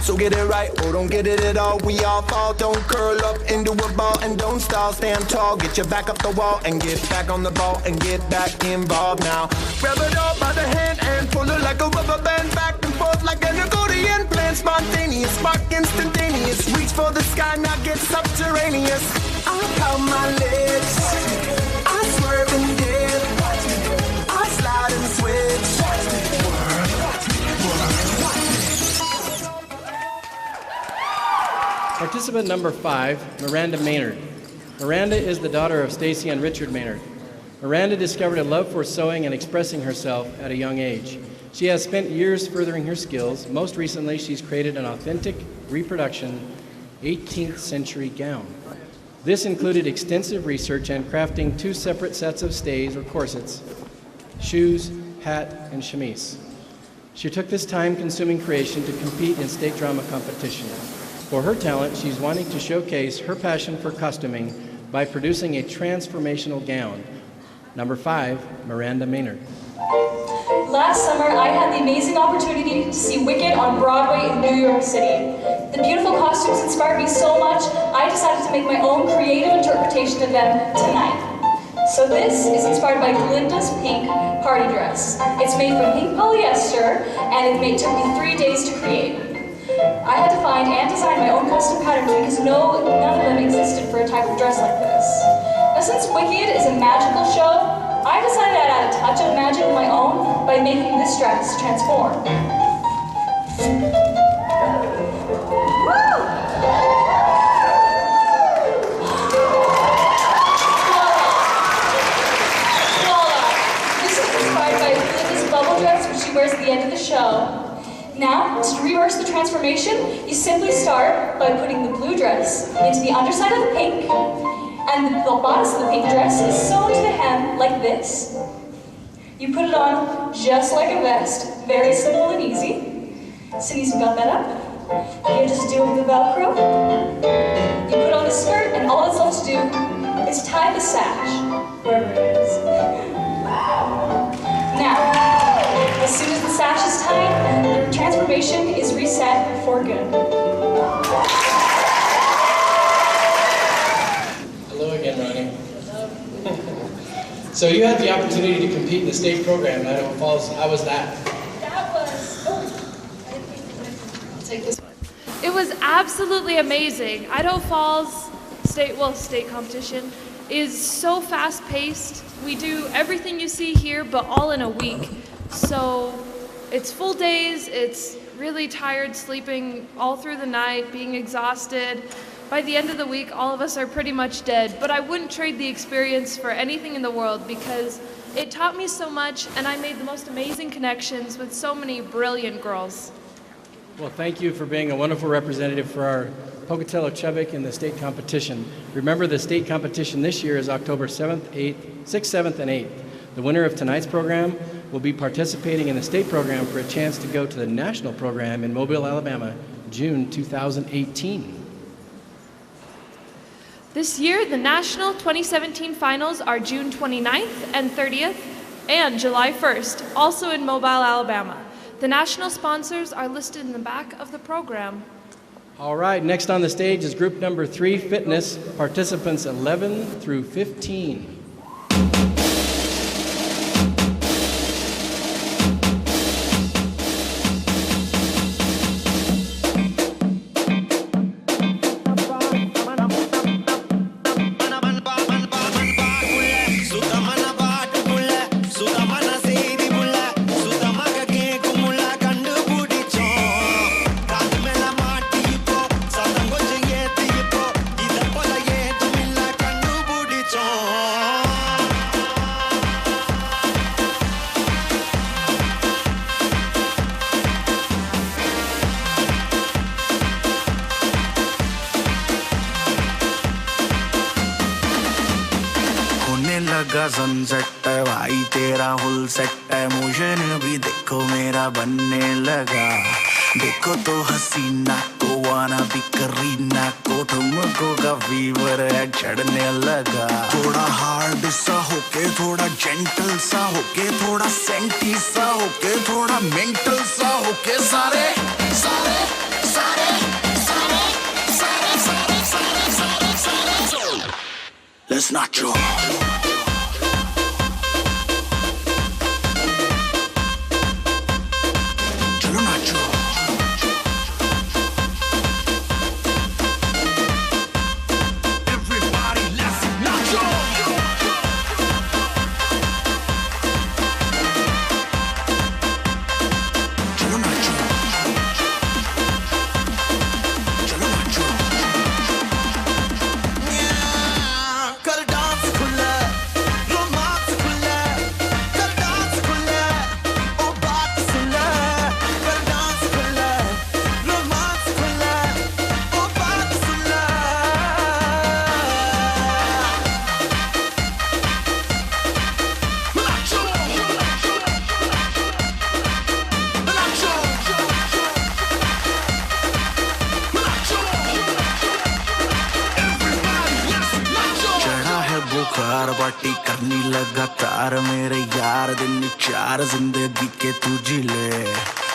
So get it right, or don't get it at all. We all fall, don't curl up into a ball and don't stall. Stand tall, get your back up the wall and get back on the ball and get back involved now. Grab it all by the hand and pull it like a rubber band, back and forth like an accordion. Plan spontaneous, spark instantaneous. Reach for the sky, now get subterraneous. I pound my lips, I swerve and dip, I slide and switch. Participant number 5, Miranda Maynard. Miranda is the daughter of Stacy and Richard Maynard. Miranda discovered a love for sewing and expressing herself at a young age. She has spent years furthering her skills. Most recently, she's created an authentic reproduction 18th century gown. This included extensive research and crafting 2 separate sets of stays or corsets, shoes, hat, and chemise. She took this time-consuming creation to compete in state drama competition. For her talent, she's wanting to showcase her passion for costuming by producing a transformational gown. Number 5, Miranda Maynard. Last summer, I had the amazing opportunity to see Wicked on Broadway in New York City. The beautiful costumes inspired me so much, I decided to make my own creative interpretation of them tonight. So this is inspired by Glinda's pink party dress. It's made from pink polyester, and it took me 3 days to create. I had to find and design my own custom patterns because none of them existed for a type of dress like this. Now since Wicked is a magical show, I decided I'd add a touch of magic of my own by making this dress transform. She wears at the end of the show. Now, to reverse the transformation, you simply start by putting the blue dress into the underside of the pink, and the bodice of the pink dress is sewn to the hem like this. You put it on just like a vest, very simple and easy. Cindy's got that up. You're just doing the Velcro. You put on the skirt, and all it's left to do is tie the sash, wherever it is. Now, as soon as the sash is tied, the transformation is reset for good. Hello again, Ronnie. So you had the opportunity to compete in the state program in Idaho Falls. How was that? That was, I'll take this one. It was absolutely amazing. Idaho Falls state competition is so fast-paced. We do everything you see here, but all in a week. So it's full days, it's really tired, sleeping all through the night, being exhausted. By the end of the week, all of us are pretty much dead, but I wouldn't trade the experience for anything in the world because it taught me so much and I made the most amazing connections with so many brilliant girls. Well, thank you for being a wonderful representative for our Pocatello-Chubbuck in the state competition. Remember, the state competition this year is October 7th, 6th, 7th, and 8th. The winner of tonight's program will be participating in the state program for a chance to go to the national program in Mobile, Alabama, June 2018. This year, the national 2017 finals are June 29th and 30th and July 1st, also in Mobile, Alabama. The national sponsors are listed in the back of the program. All right, next on the stage is group number 3, Fitness, participants 11 through 15. लगा sunset है भाई तेरा हुल set है motion भी देखो मेरा बनने लगा देखो तो हसीना को वाना भी करीना को तुमको का फीवर है चढ़ने लगा थोड़ा हार्ड सा होके थोड़ा जेंटल सा होके थोड़ा सेंटी सा होके थोड़ा मेंटल सा होके सारे सारे सारे सारे सारे सारे सारे सारे सारे Let's not joke. पार्टी करनी लगातार मेरे यार दिन 4 जिंदगी के तू जी ले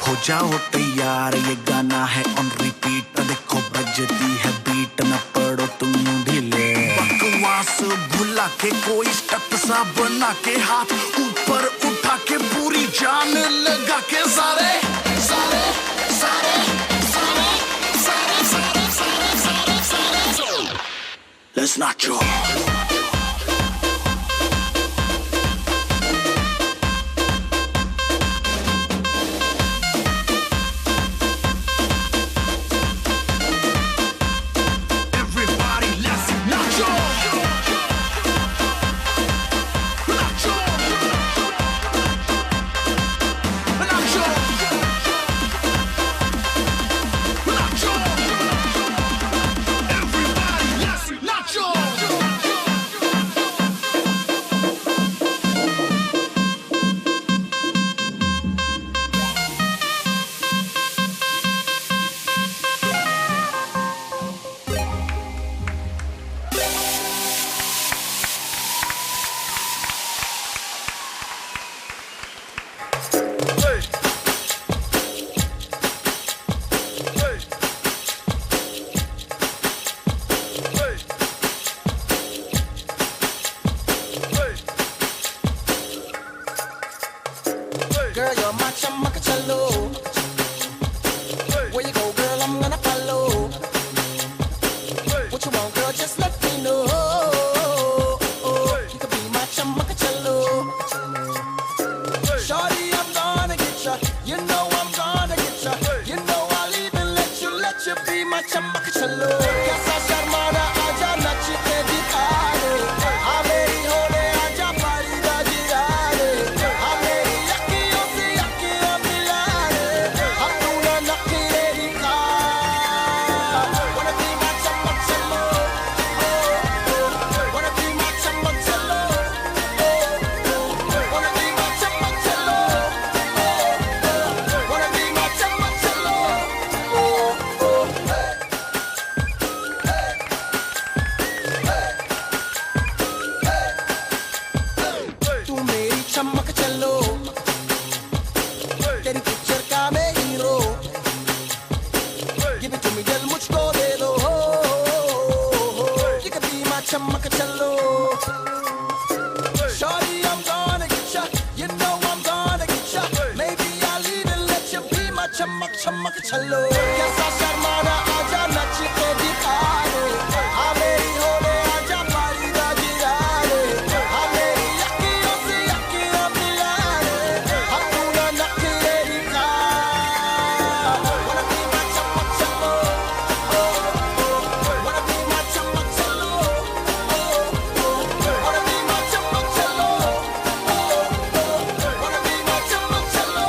हो जाओ तैयार ये गाना है ऑन रिपीट देखो बजती है बीट न पड़ो तुम ढीले बकवास भुला के कोई स्टेप सा बना के हाथ ऊपर उठा के पूरी जान लगा के सारे सारे सारे सारे सारे सारे सारे सारे सारे Let's not joke. Girl, you're my Pocatello. Where you go, girl, I'm gonna follow. What you want, girl, just let me know. You could be my Pocatello. Shorty, I'm gonna get ya. You know I'm gonna get ya. You know I'll even let you be my Pocatello. Yes, I sharmana aja nachte dikhane. Ameri hone aja parida jirane. Ameri yakkiyon se yakkiyon milane. Hum dono nakhre dikha. Wanna be my Pocatello. Wanna be my Pocatello. Wanna be my Pocatello. Wanna be my Pocatello. तू मेरी चमक चलो तेरी picture का मैं hero Give it to me दिल मुझको दे दो You can be my चमक चलो Shorty I'm gonna get ya You know I'm gonna get ya Maybe I'll even let you be my चमक चलो कैसा शर्माना आजा नच के दिखा दे हाँ मेरी होने आजा पारीदा गिरा दे हाँ मेरी यक्कियों से यक्कियां मिला दे हम दोनों नखरे दिखा Wanna be my चमक चलो Wanna be my चमक चलो Wanna be my चमक चलो Wanna be my चमक चलो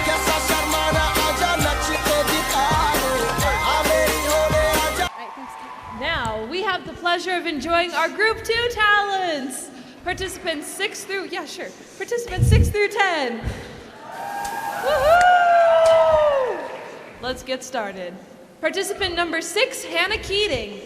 कैसा शर्माना आजा नच के दिखा दे हाँ मेरी होने आजा Now, we have the pleasure of enjoying our Group 2 talents. Participants 6 through 10. Woohoo! Let's get started. Participant number 6, Hannah Keating.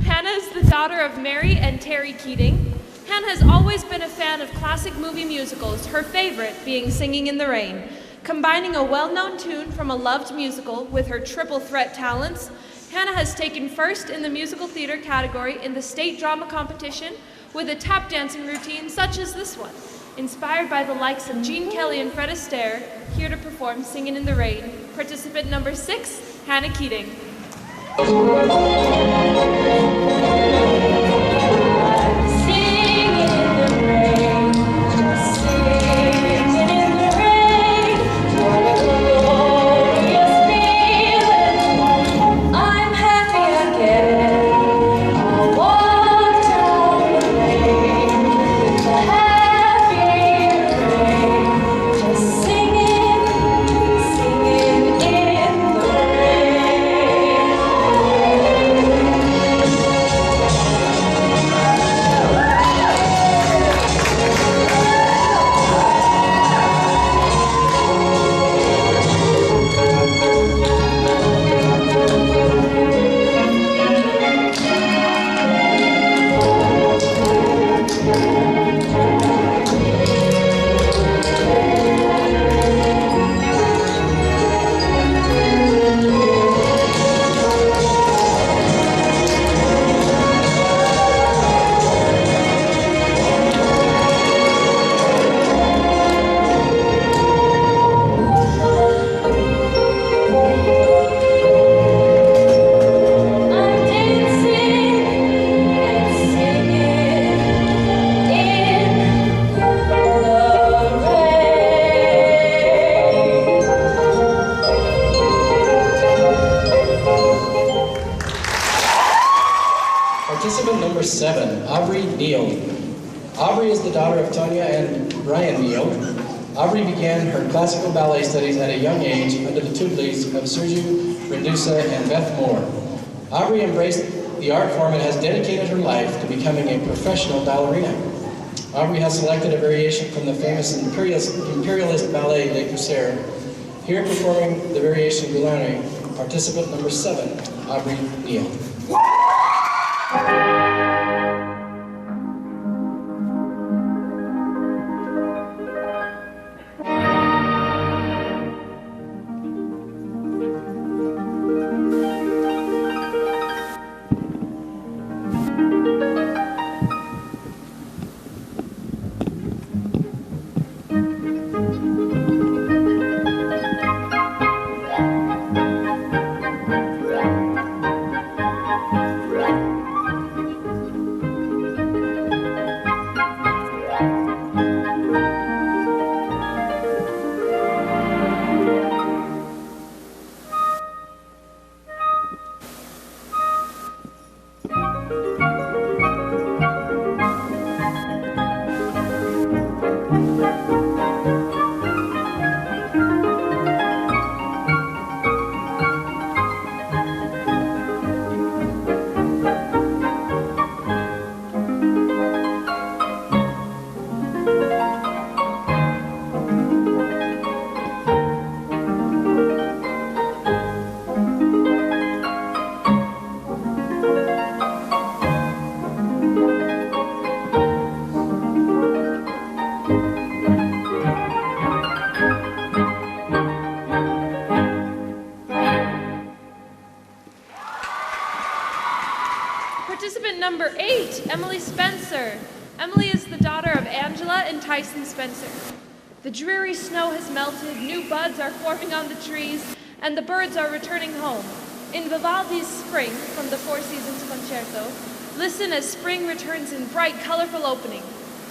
Hannah is the daughter of Mary and Terry Keating. Hannah has always been a fan of classic movie musicals, her favorite being Singing in the Rain. Combining a well-known tune from a loved musical with her triple threat talents, Hannah has taken first in the musical theater category in the state drama competition with a tap dancing routine such as this one. Inspired by the likes of Gene Kelly and Fred Astaire, here to perform Singin' in the Rain, participant number 6, Hannah Keating. Singing the daughter of Tonya and Brian Neal. Aubrey began her classical ballet studies at a young age under the tutelage of Sergiu Rendusa and Beth Moore. Aubrey embraced the art form and has dedicated her life to becoming a professional ballerina. Aubrey has selected a variation from the famous imperialist ballet Les Poussières. Here performing the variation Goulane, participant number 7, Aubrey Neal. Participant number 8, Emily Spencer. Emily is the daughter of Angela and Tyson Spencer. The dreary snow has melted, new buds are forming on the trees, and the birds are returning home. In Vivaldi's Spring, from the Four Seasons Concerto, listen as spring returns in bright, colorful opening.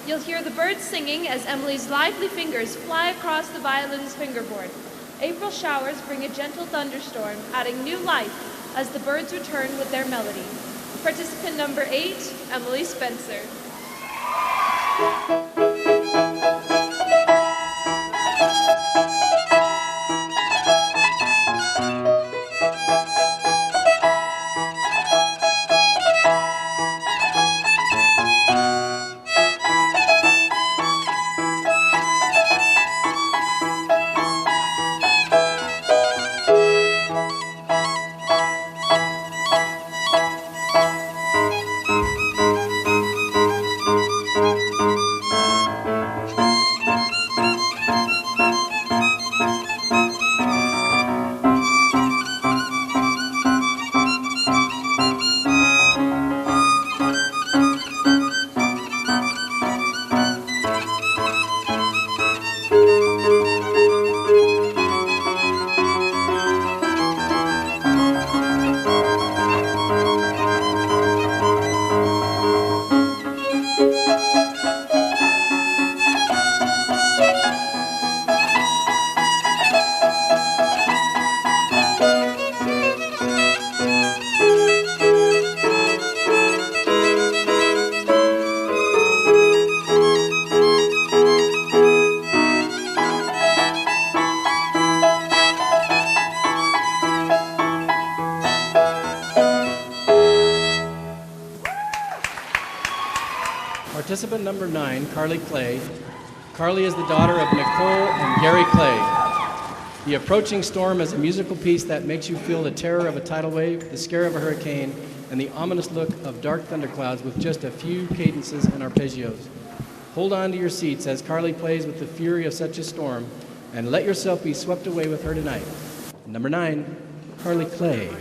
You'll hear the birds singing as Emily's lively fingers fly across the violin's fingerboard. April showers bring a gentle thunderstorm, adding new life as the birds return with their melody. Participant number 8, Emily Spencer. Participant number 9, Carly Clay. Carly is the daughter of Nicole and Gary Clay. The Approaching Storm is a musical piece that makes you feel the terror of a tidal wave, the scare of a hurricane, and the ominous look of dark thunderclouds with just a few cadences and arpeggios. Hold on to your seats as Carly plays with the fury of such a storm, and let yourself be swept away with her tonight. Number 9, Carly Clay.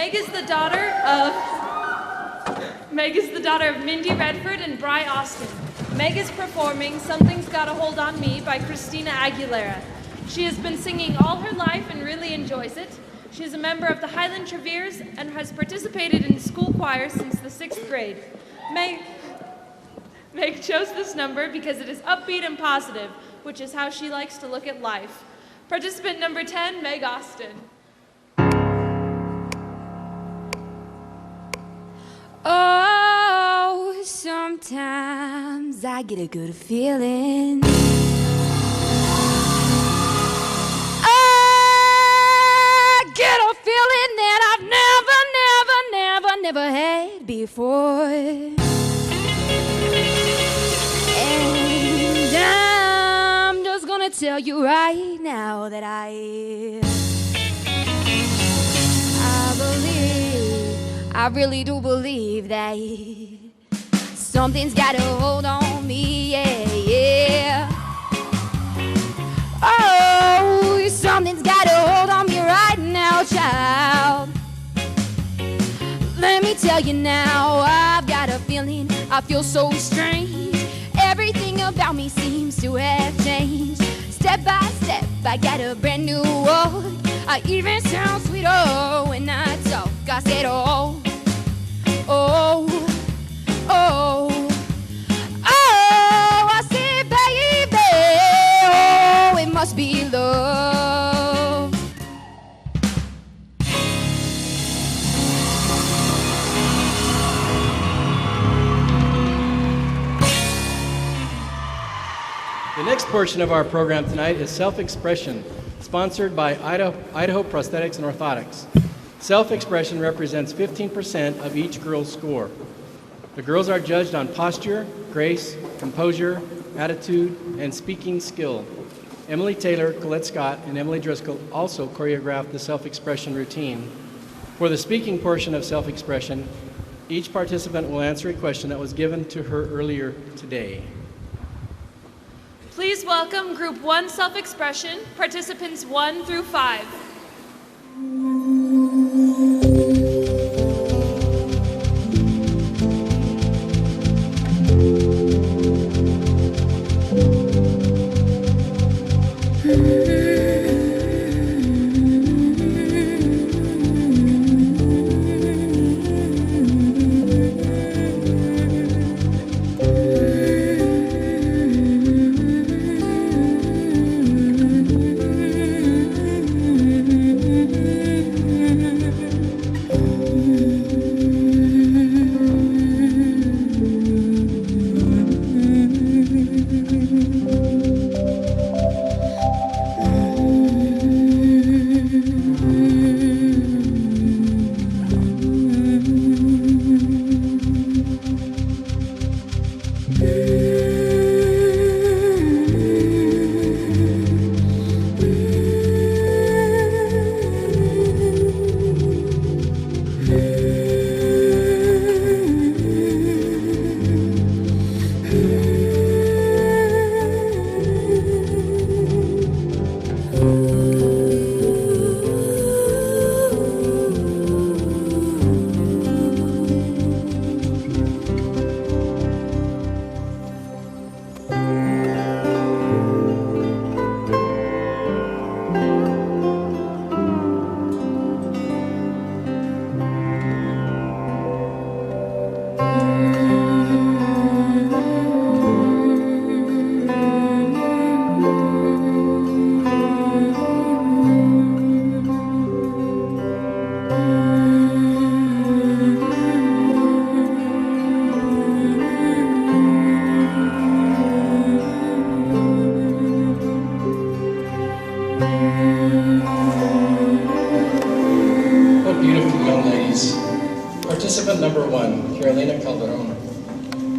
Meg is the daughter of Mindy Redford and Bri Austin. Meg is performing Something's Got a Hold on Me by Christina Aguilera. She has been singing all her life and really enjoys it. She is a member of the Highland Traveers and has participated in school choir since the 6th grade. Meg chose this number because it is upbeat and positive, which is how she likes to look at life. Participant number 10, Meg Austin. Oh, sometimes I get a good feeling. I get a feeling that I've never had before. And I'm just gonna tell you right now that I really do believe that something's got a hold on me, yeah. Oh, something's got a hold on me right now, child. Let me tell you now, I've got a feeling, I feel so strange. Everything about me seems to have changed. Step by step, I got a brand new walk. I even sound sweeter when I talk. I said, oh, oh, oh, oh, I said, baby, oh, it must be love. The next portion of our program tonight is Self-Expression, sponsored by Idaho Prosthetics and Orthotics. Self-expression represents 15% of each girl's score. The girls are judged on posture, grace, composure, attitude, and speaking skill. Emily Taylor, Colette Scott, and Emily Driscoll also choreographed the self-expression routine. For the speaking portion of self-expression, each participant will answer a question that was given to her earlier today. Please welcome Group 1 Self-Expression, participants 1 through 5.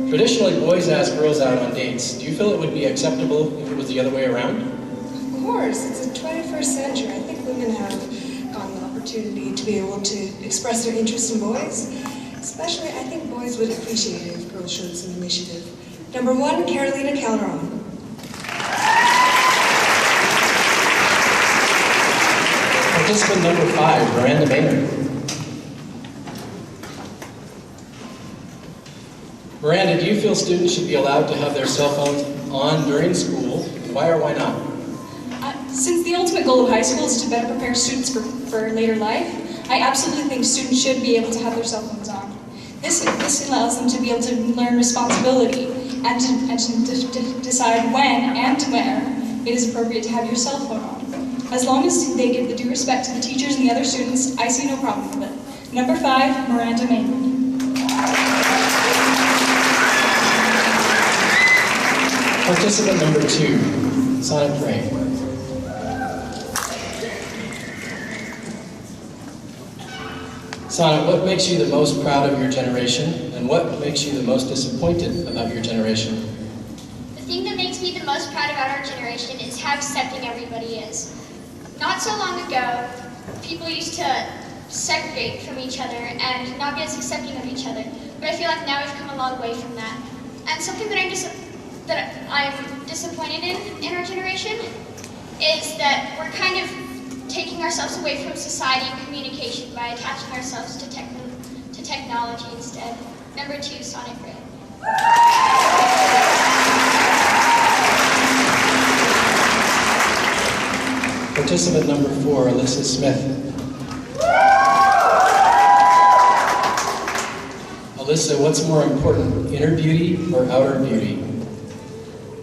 Traditionally, boys ask girls out on dates. Do you feel it would be acceptable if it was the other way around? Of course. It's the 21st century. I think women have gotten the opportunity to be able to express their interest in boys. Especially, I think boys would appreciate it if girls showed some initiative. Number 1, Carolina Calderon. Participant number 5, Miranda Maynard. Miranda, do you feel students should be allowed to have their cell phones on during school? Why or why not? Since the ultimate goal of high school is to better prepare students for later life, I absolutely think students should be able to have their cell phones on. This allows them to be able to learn responsibility and to decide when and where it is appropriate to have your cell phone on. As long as they give the due respect to the teachers and the other students, I see no problem with it. Number 5, Miranda Maynard. Participant number 2, Sonnet Gray. Sonnet, what makes you the most proud of your generation, and what makes you the most disappointed about your generation? The thing that makes me the most proud about our generation is how accepting everybody is. Not so long ago, people used to segregate from each other and not be as accepting of each other, but I feel like now we've come a long way from that. And something that I'm disappointed in our generation is that we're kind of taking ourselves away from society and communication by attaching ourselves to technology instead. Number 2, Sonic Gray. Participant number 4, Alyssa Smith. Alyssa, what's more important, inner beauty or outer beauty?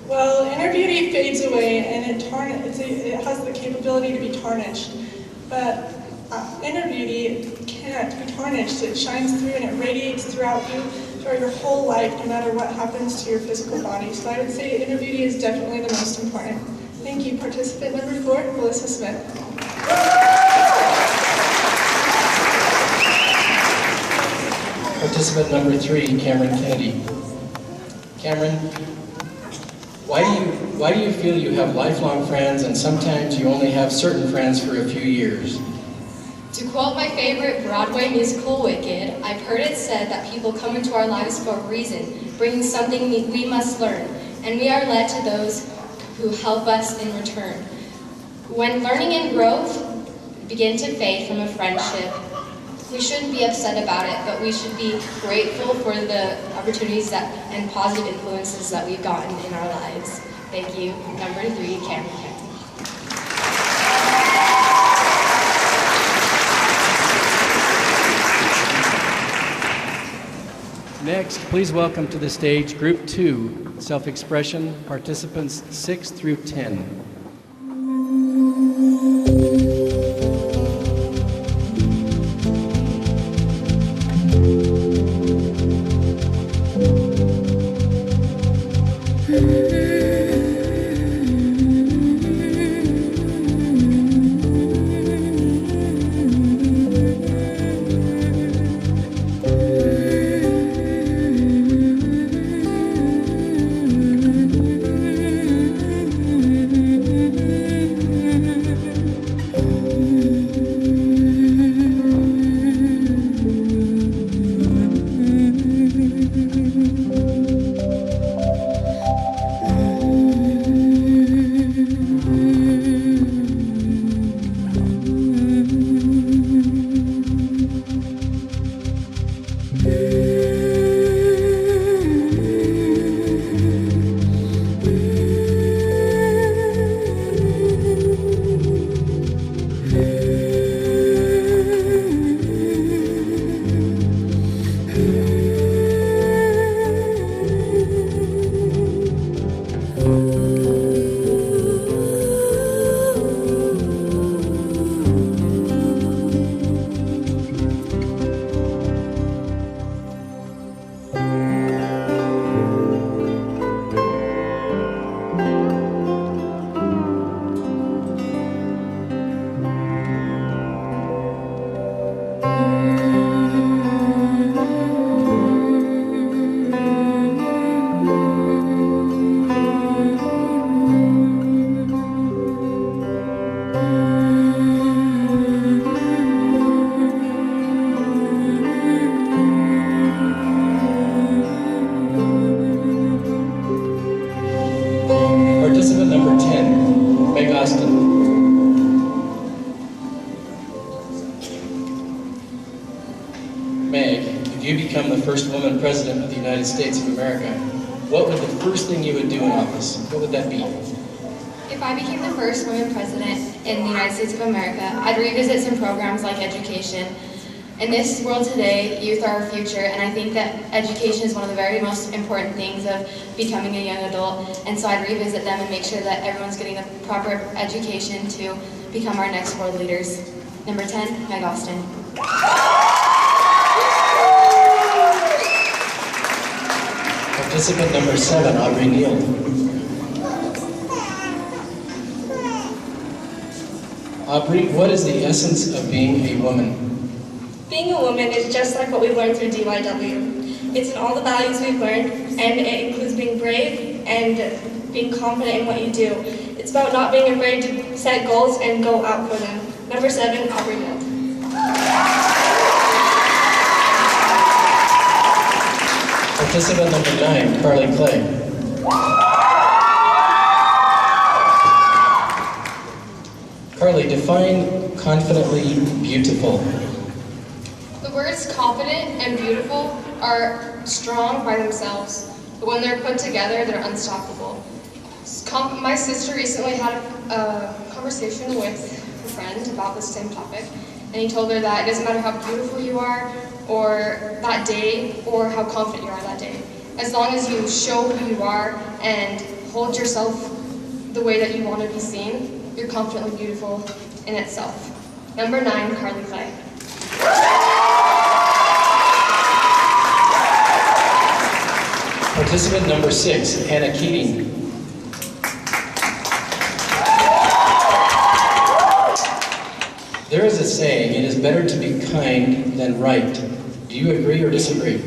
Well, inner beauty fades away and it has the capability to be tarnished. But inner beauty can't be tarnished. It shines through and it radiates throughout you for your whole life, no matter what happens to your physical body. So I would say inner beauty is definitely the most important. Thank you. Participant number 4, Melissa Smith. Participant number 3, Cameron Kennedy. Cameron, why do you feel you have lifelong friends and sometimes you only have certain friends for a few years? To quote my favorite Broadway musical, Wicked, I've heard it said that people come into our lives for a reason, bringing something we must learn, and we are led to those who help us in return. When learning and growth begin to fade from a friendship, we shouldn't be upset about it, but we should be grateful for the opportunities and positive influences that we've gotten in our lives. Thank you. Number 3, Cameron Kennedy. Next, please welcome to the stage Group 2, Self-Expression, participants 6 through 10. if you become the first woman president of the United States of America, what would the first thing you would do in office? What would that be? If I became the first woman president in the United States of America, I'd revisit some programs like education. In this world today, youth are our future, and I think that education is one of the very most important things of becoming a young adult, and so I'd revisit them and make sure that everyone's getting the proper education to become our next world leaders. Number 10, Meg Austin. Participant number 7, Aubrey Neal. Aubrey, what is the essence of being a woman? Being a woman is just like what we learned through DYW. It's in all the values we've learned, and it includes being brave and being confident in what you do. It's about not being afraid to set goals and go out for them. Number 7, Aubrey Neal. Participant number 9, Carly Clay. Carly, define confidently beautiful. The words confident and beautiful are strong by themselves, but when they're put together, they're unstoppable. My sister recently had a conversation with a friend about this same topic, and he told her that it doesn't matter how beautiful you are, or that day, or how confident you are that day. As long as you show who you are and hold yourself the way that you want to be seen, you're confidently beautiful in itself. Number 9, Carly Clay. Participant number 6, Hannah Keating. There is a saying, it is better to be kind than right. Do you agree or disagree?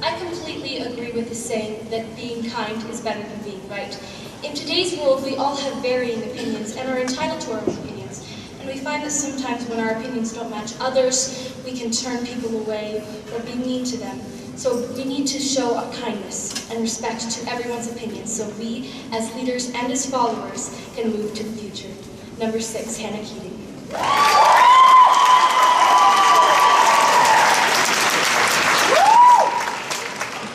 I completely agree with the saying that being kind is better than being right. In today's world, we all have varying opinions and are entitled to our own opinions. And we find that sometimes when our opinions don't match others, we can turn people away or be mean to them. So we need to show kindness and respect to everyone's opinions so we, as leaders and as followers, can move to the future. Number 6, Hannah Keating.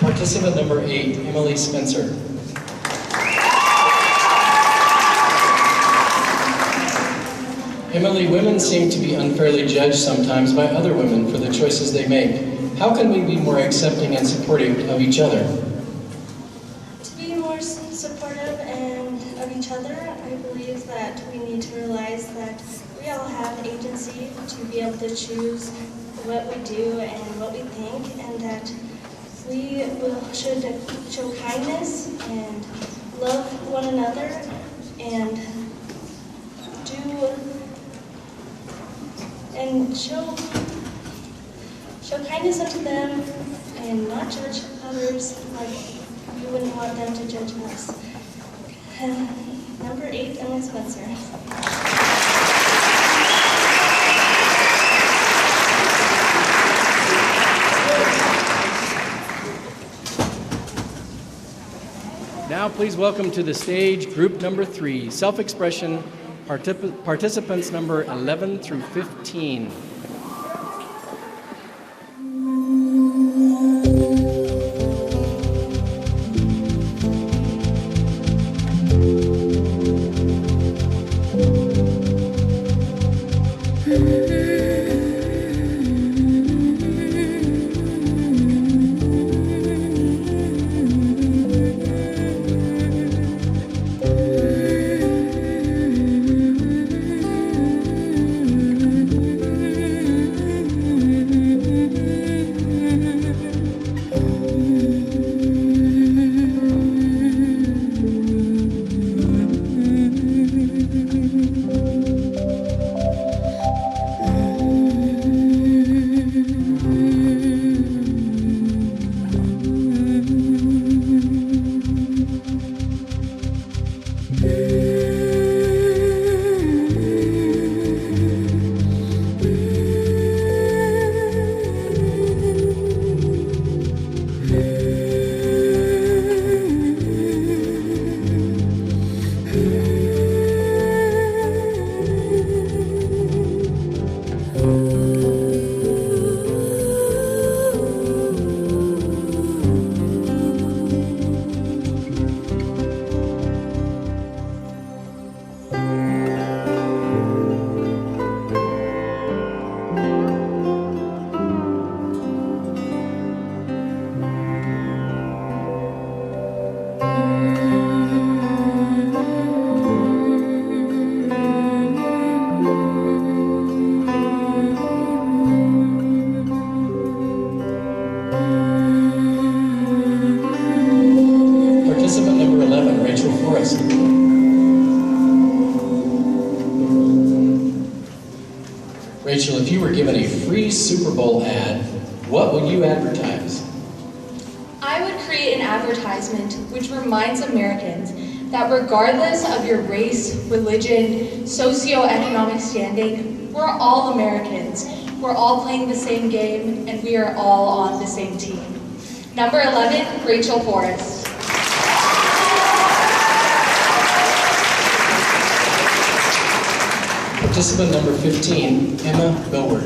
Participant number 8, Emily Spencer. Emily, women seem to be unfairly judged sometimes by other women for the choices they make. How can we be more accepting and supportive of each other? To be more supportive of each other, I believe that we need to realize that we all have agency to be able to choose what we do and what we think, and that we should show kindness and love one another and show kindness unto them and not judge others like we wouldn't want them to judge us. Number 8, Emily Spencer. Now please welcome to the stage group number 3, self-expression, participants number 11 through 15. Super Bowl ad, what would you advertise? I would create an advertisement which reminds Americans that regardless of your race, religion, socioeconomic standing, we're all Americans. We're all playing the same game, and we are all on the same team. Number 11, Rachel Forrest. Participant number 15, Emma Millward.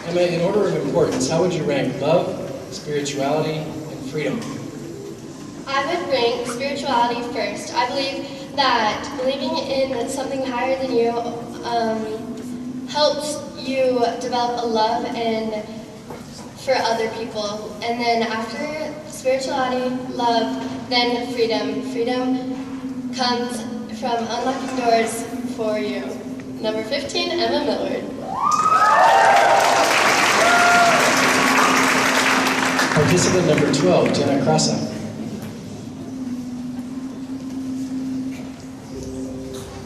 Emma, in order of importance, how would you rank love, spirituality, and freedom? I would rank spirituality first. I believe that believing in something higher than you helps you develop a love and for other people. And then after spirituality, love, then freedom. Freedom comes from unlocking doors for you. Number 15, Emma Millward. Participant number 12, Jenna Crassa.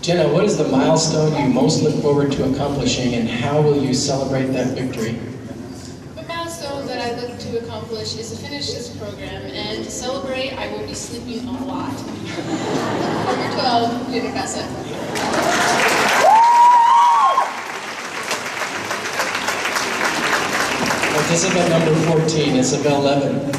Jenna, what is the milestone you most look forward to accomplishing, and how will you celebrate that victory? The milestone that I look to accomplish is to finish this program, and to celebrate, I will be sleeping a lot. Number 12, Jenna Crassa. Participant number 14, Isabel Levin.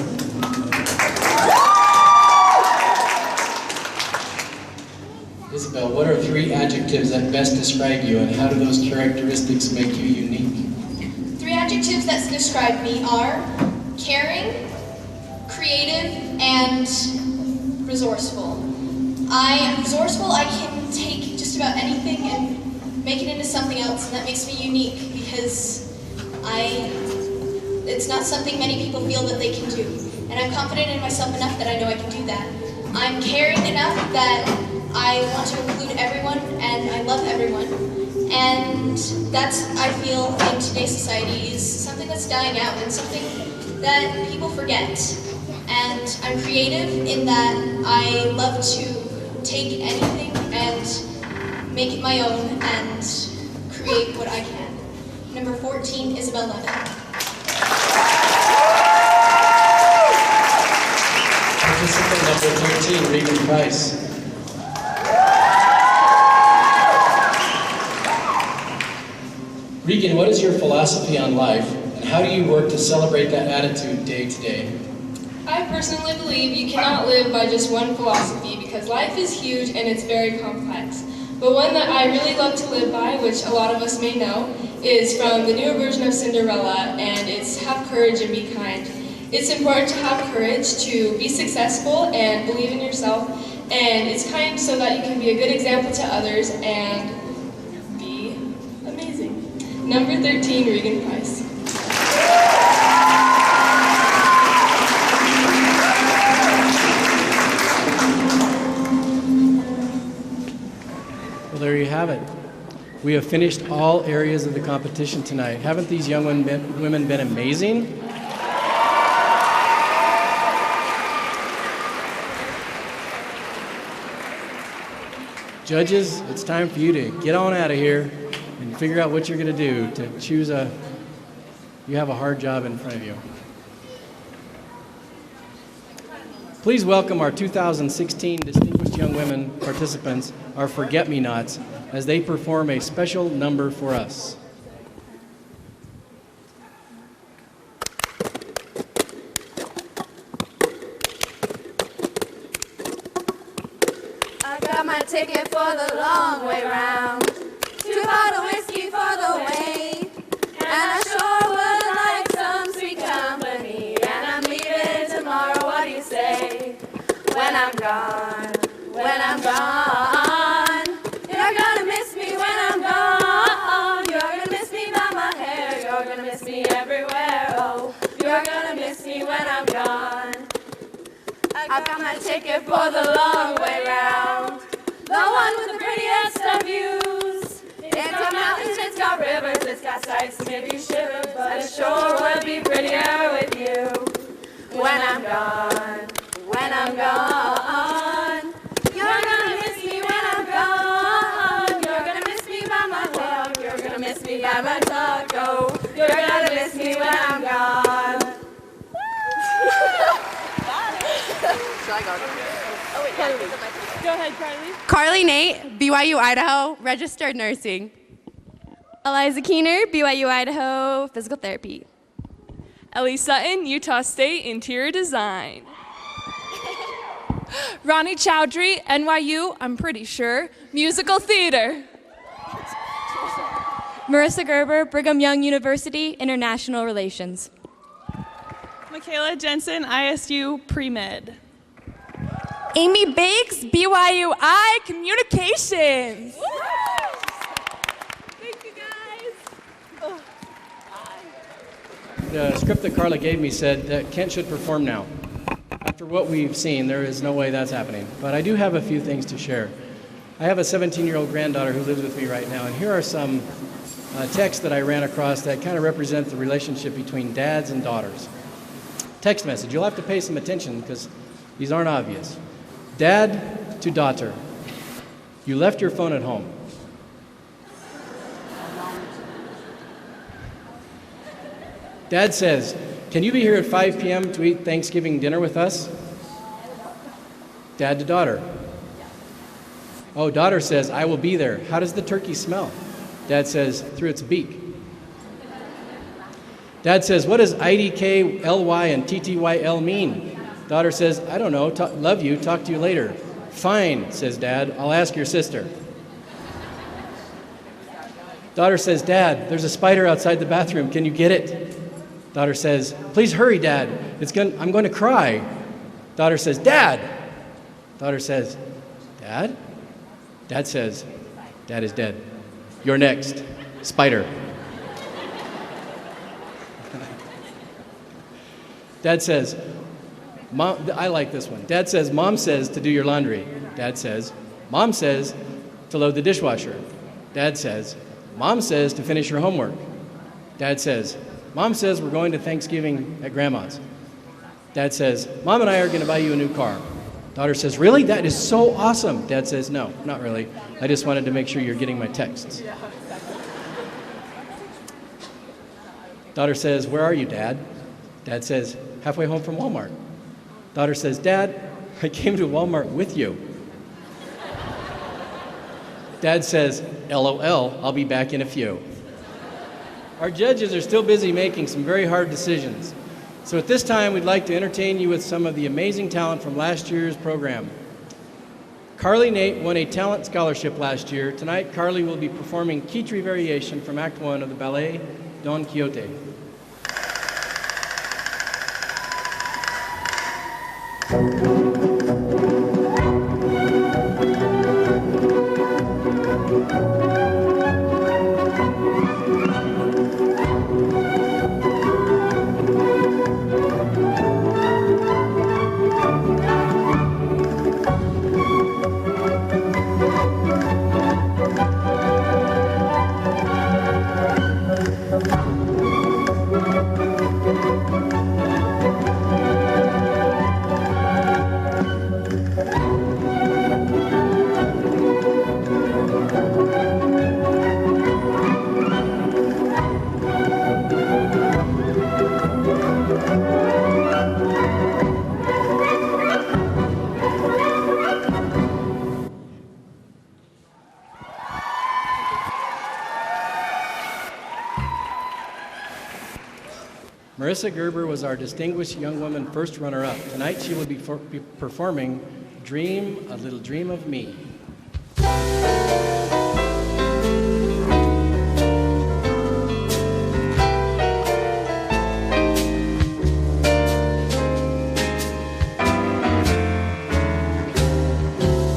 Isabel, what are 3 adjectives that best describe you, and how do those characteristics make you unique? 3 adjectives that describe me are caring, creative, and resourceful. I am resourceful. I can take just about anything and make it into something else, and that makes me unique because it's not something many people feel that they can do. And I'm confident in myself enough that I know I can do that. I'm caring enough that I want to include everyone, and I love everyone. And that's, I feel, in today's society is something that's dying out and something that people forget. And I'm creative in that I love to take anything and make it my own and create what I can. Number 14, Isabel Levin. Participant number 13, Regan Price. Regan, what is your philosophy on life, and how do you work to celebrate that attitude day to day? I personally believe you cannot live by just one philosophy because life is huge and it's very complex. But one that I really love to live by, which a lot of us may know, is from the newer version of Cinderella, and it's have courage and be kind. It's important to have courage to be successful and believe in yourself, and it's kind so that you can be a good example to others and be amazing. Number 13, Regan Price. Well, there you have it. We have finished all areas of the competition tonight. Haven't these young women been amazing? Judges, it's time for you to get on out of here and figure out what you're going to do to choose you have a hard job in front of you. Please welcome our 2016 Distinguished Young Women participants, our Forget-Me-Nots, as they perform a special number for us. I got my ticket for the long way round, 2 bottles of whiskey for the way, and I sure would like some sweet company, and I'm leaving tomorrow, what do you say? When I'm gone, you're gonna miss me when I'm gone, you're gonna miss me by my hair, you're gonna miss me everywhere, oh, you're gonna miss me when I'm gone. I got my ticket for the long way round, the one with the prettiest of views. It's got mountains, it's got rivers, it's got sights to make you shiver, but it sure would be prettier with you. When I'm gone, you're gonna miss me when I'm gone, you're gonna miss me by a taco. You're gonna miss me when I'm gone. Should I go? Oh, wait, yeah. Go ahead, Carly. Carly Nate, BYU Idaho, registered nursing. Eliza Keener, BYU Idaho, physical therapy. Ellie Sutton, Utah State, interior design. Ronnie Chowdhury, NYU, I'm pretty sure, musical theater. Marissa Gerber, Brigham Young University, international relations. Michaela Jensen, ISU, pre-med. Amy Bakes, BYU communications. Thank you, guys. The script that Carla gave me said that Kent should perform now. After what we've seen, there is no way that's happening. But I do have a few things to share. I have a 17-year-old granddaughter who lives with me right now, and here are some texts that I ran across that kind of represent the relationship between dads and daughters. Text message. You'll have to pay some attention because these aren't obvious. Dad to daughter. You left your phone at home. Dad says, can you be here at 5 p.m. to eat Thanksgiving dinner with us? Dad to daughter. Oh, daughter says, I will be there. How does the turkey smell? Dad says, through its beak. Dad says, what does IDKLY and TTYL mean? Daughter says, I don't know. Love you. Talk to you later. Fine, says Dad. I'll ask your sister. Daughter says, Dad, there's a spider outside the bathroom. Can you get it? Daughter says, please hurry, Dad. I'm going to cry. Daughter says, Dad. Daughter says, Dad? Dad says, Dad is dead. You're next. Spider. Dad says, Mom, I like this one. Dad says, Mom says to do your laundry. Dad says, Mom says to load the dishwasher. Dad says, Mom says to finish your homework. Dad says, Mom says we're going to Thanksgiving at Grandma's. Dad says, Mom and I are going to buy you a new car. Daughter says, really? That is so awesome. Dad says, no, not really. I just wanted to make sure you're getting my texts. Daughter says, where are you, Dad? Dad says, halfway home from Walmart. Daughter says, Dad, I came to Walmart with you. Dad says, LOL, I'll be back in a few. Our judges are still busy making some very hard decisions. So at this time, we'd like to entertain you with some of the amazing talent from last year's program. Carly Nate won a talent scholarship last year. Tonight, Carly will be performing Kitri Variation from Act 1 of the ballet Don Quixote. Marissa Gerber was our distinguished young woman first runner-up. Tonight she will be performing Dream, a Little Dream of Me.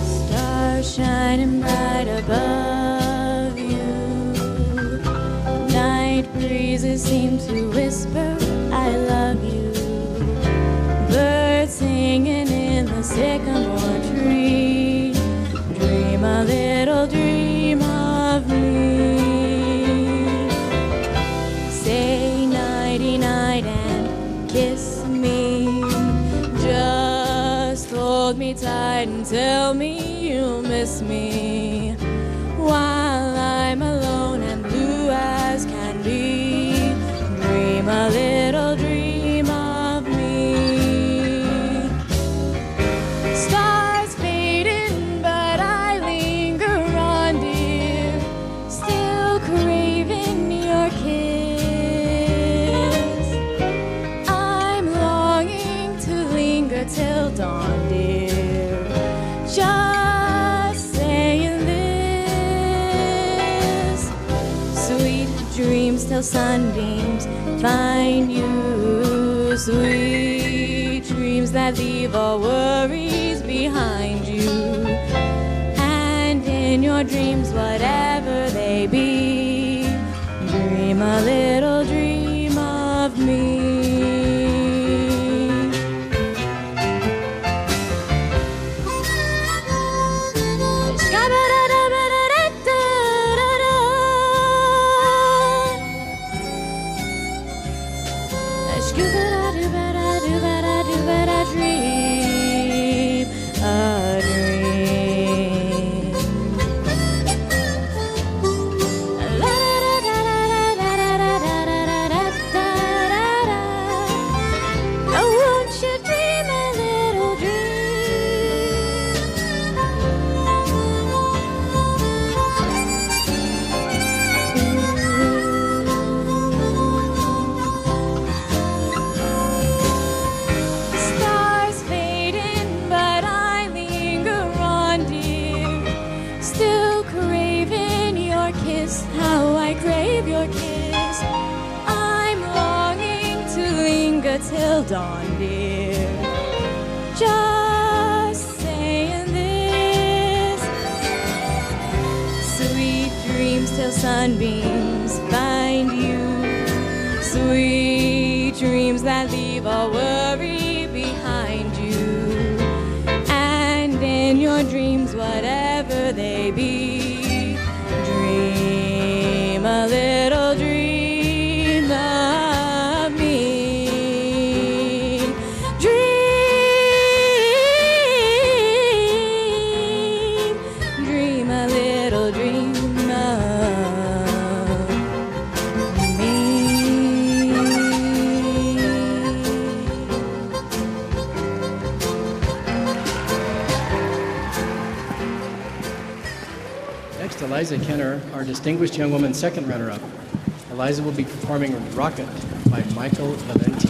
Stars shining bright above you. Night breezes seem to whisper, I love you. Birds singing in the sycamore tree. Dream a little dream of me. Say nighty-night and kiss me. Just hold me tight and tell me you'll miss me. While I'm alone and blue as can till sunbeams find you. Sweet dreams that leave all worries behind you. And in your dreams, whatever they be, dream a little dream of me. Dream a dream. Oh, won't you dream a little Stars fading, but I linger on, dear. Still craving your kiss, how I crave your kiss. I'm longing to linger till dawn, dear. Just saying this. Sweet dreams till sunbeams find you. Sweet dreams that leave all worry behind you. And in your dreams, whatever they be, dream a little dream of me. Dream a little dream of me. Next, Eliza Kenner, our distinguished young woman second runner-up. Eliza will be performing Rocket by Michael Valenti.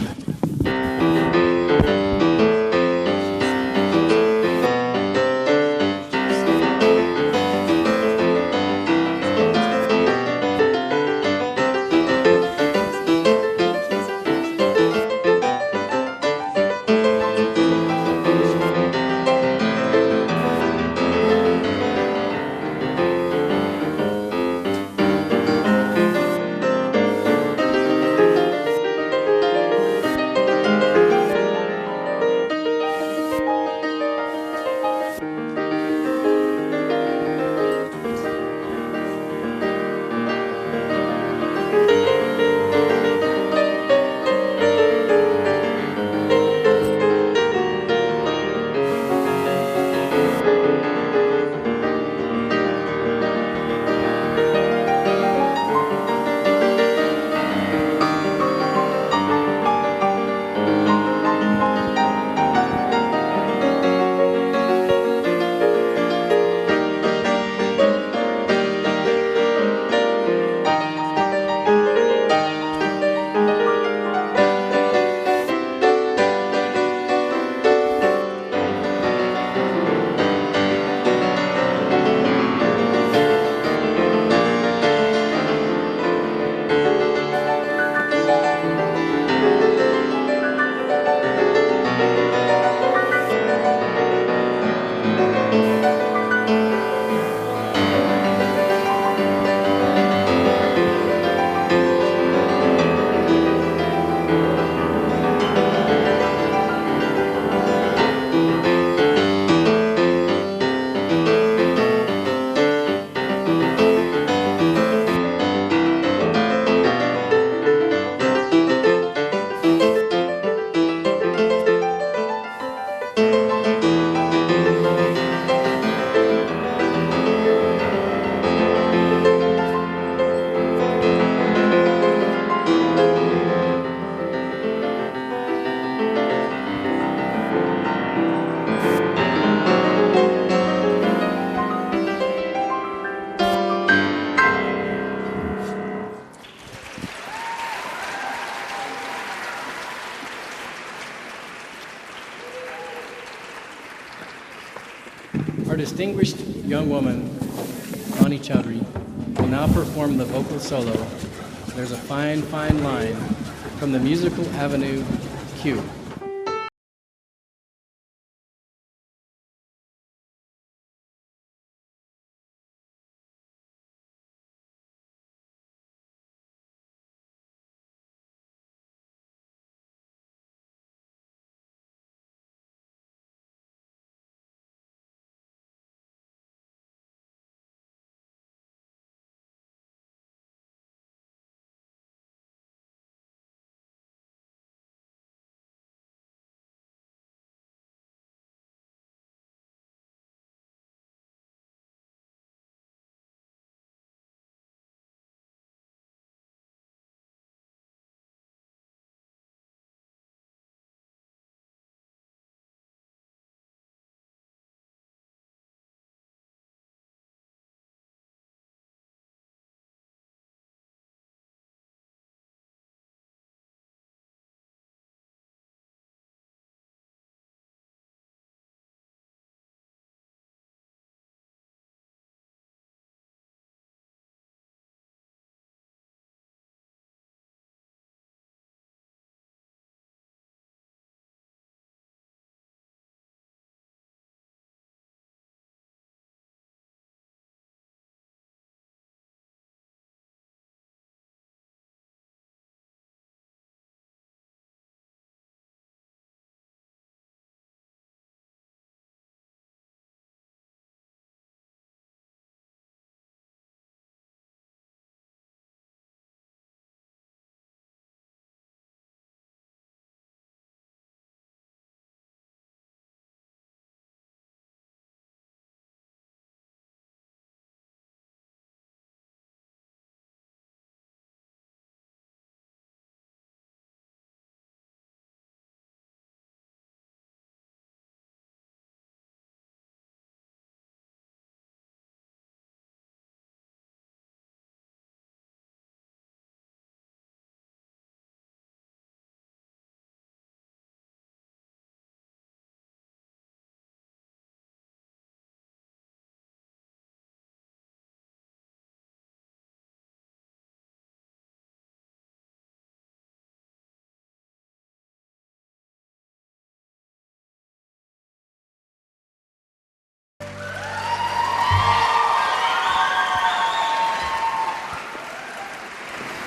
Our distinguished young woman, Connie Chowdhury, will now perform the vocal solo there's a fine, fine line from the musical avenue Q.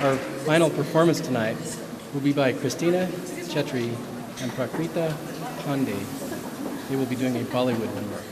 Our final performance tonight will be by Christina Chetri and Prakrita Pandey. They will be doing a Bollywood number.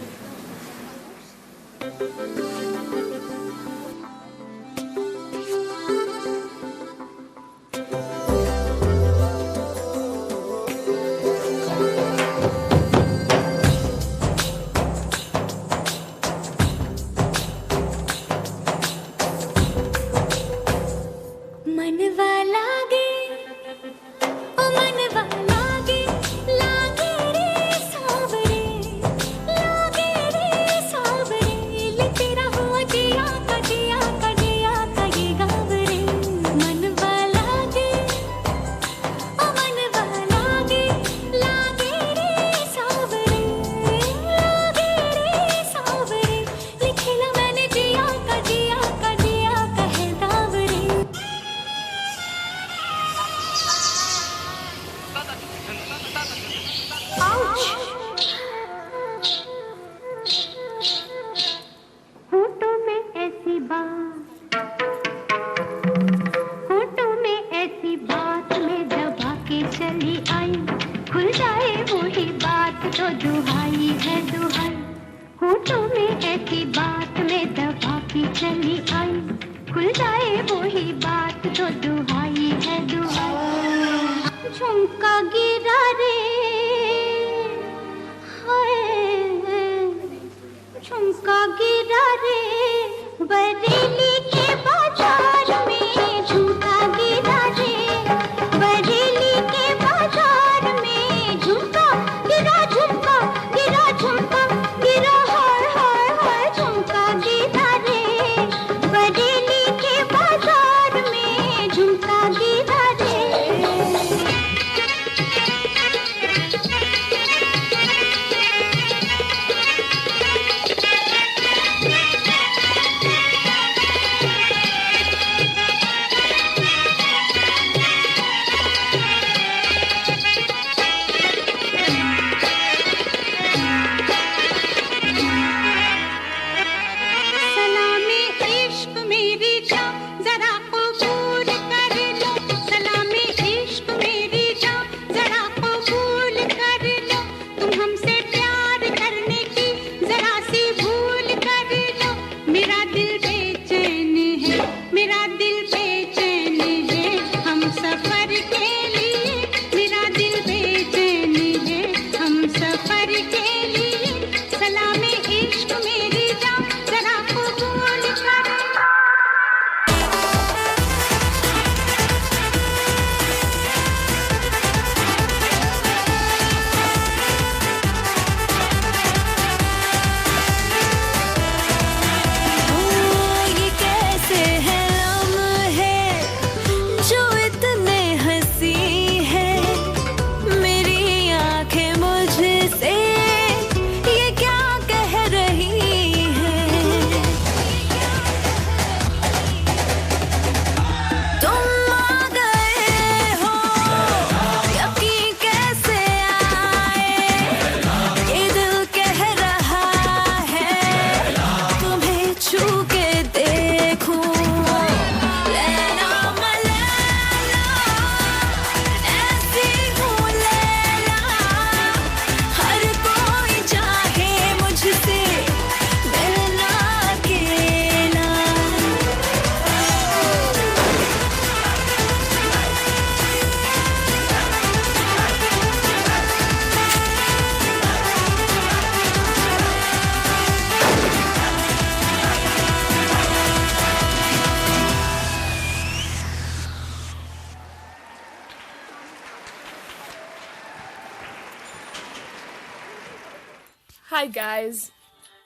Hi guys.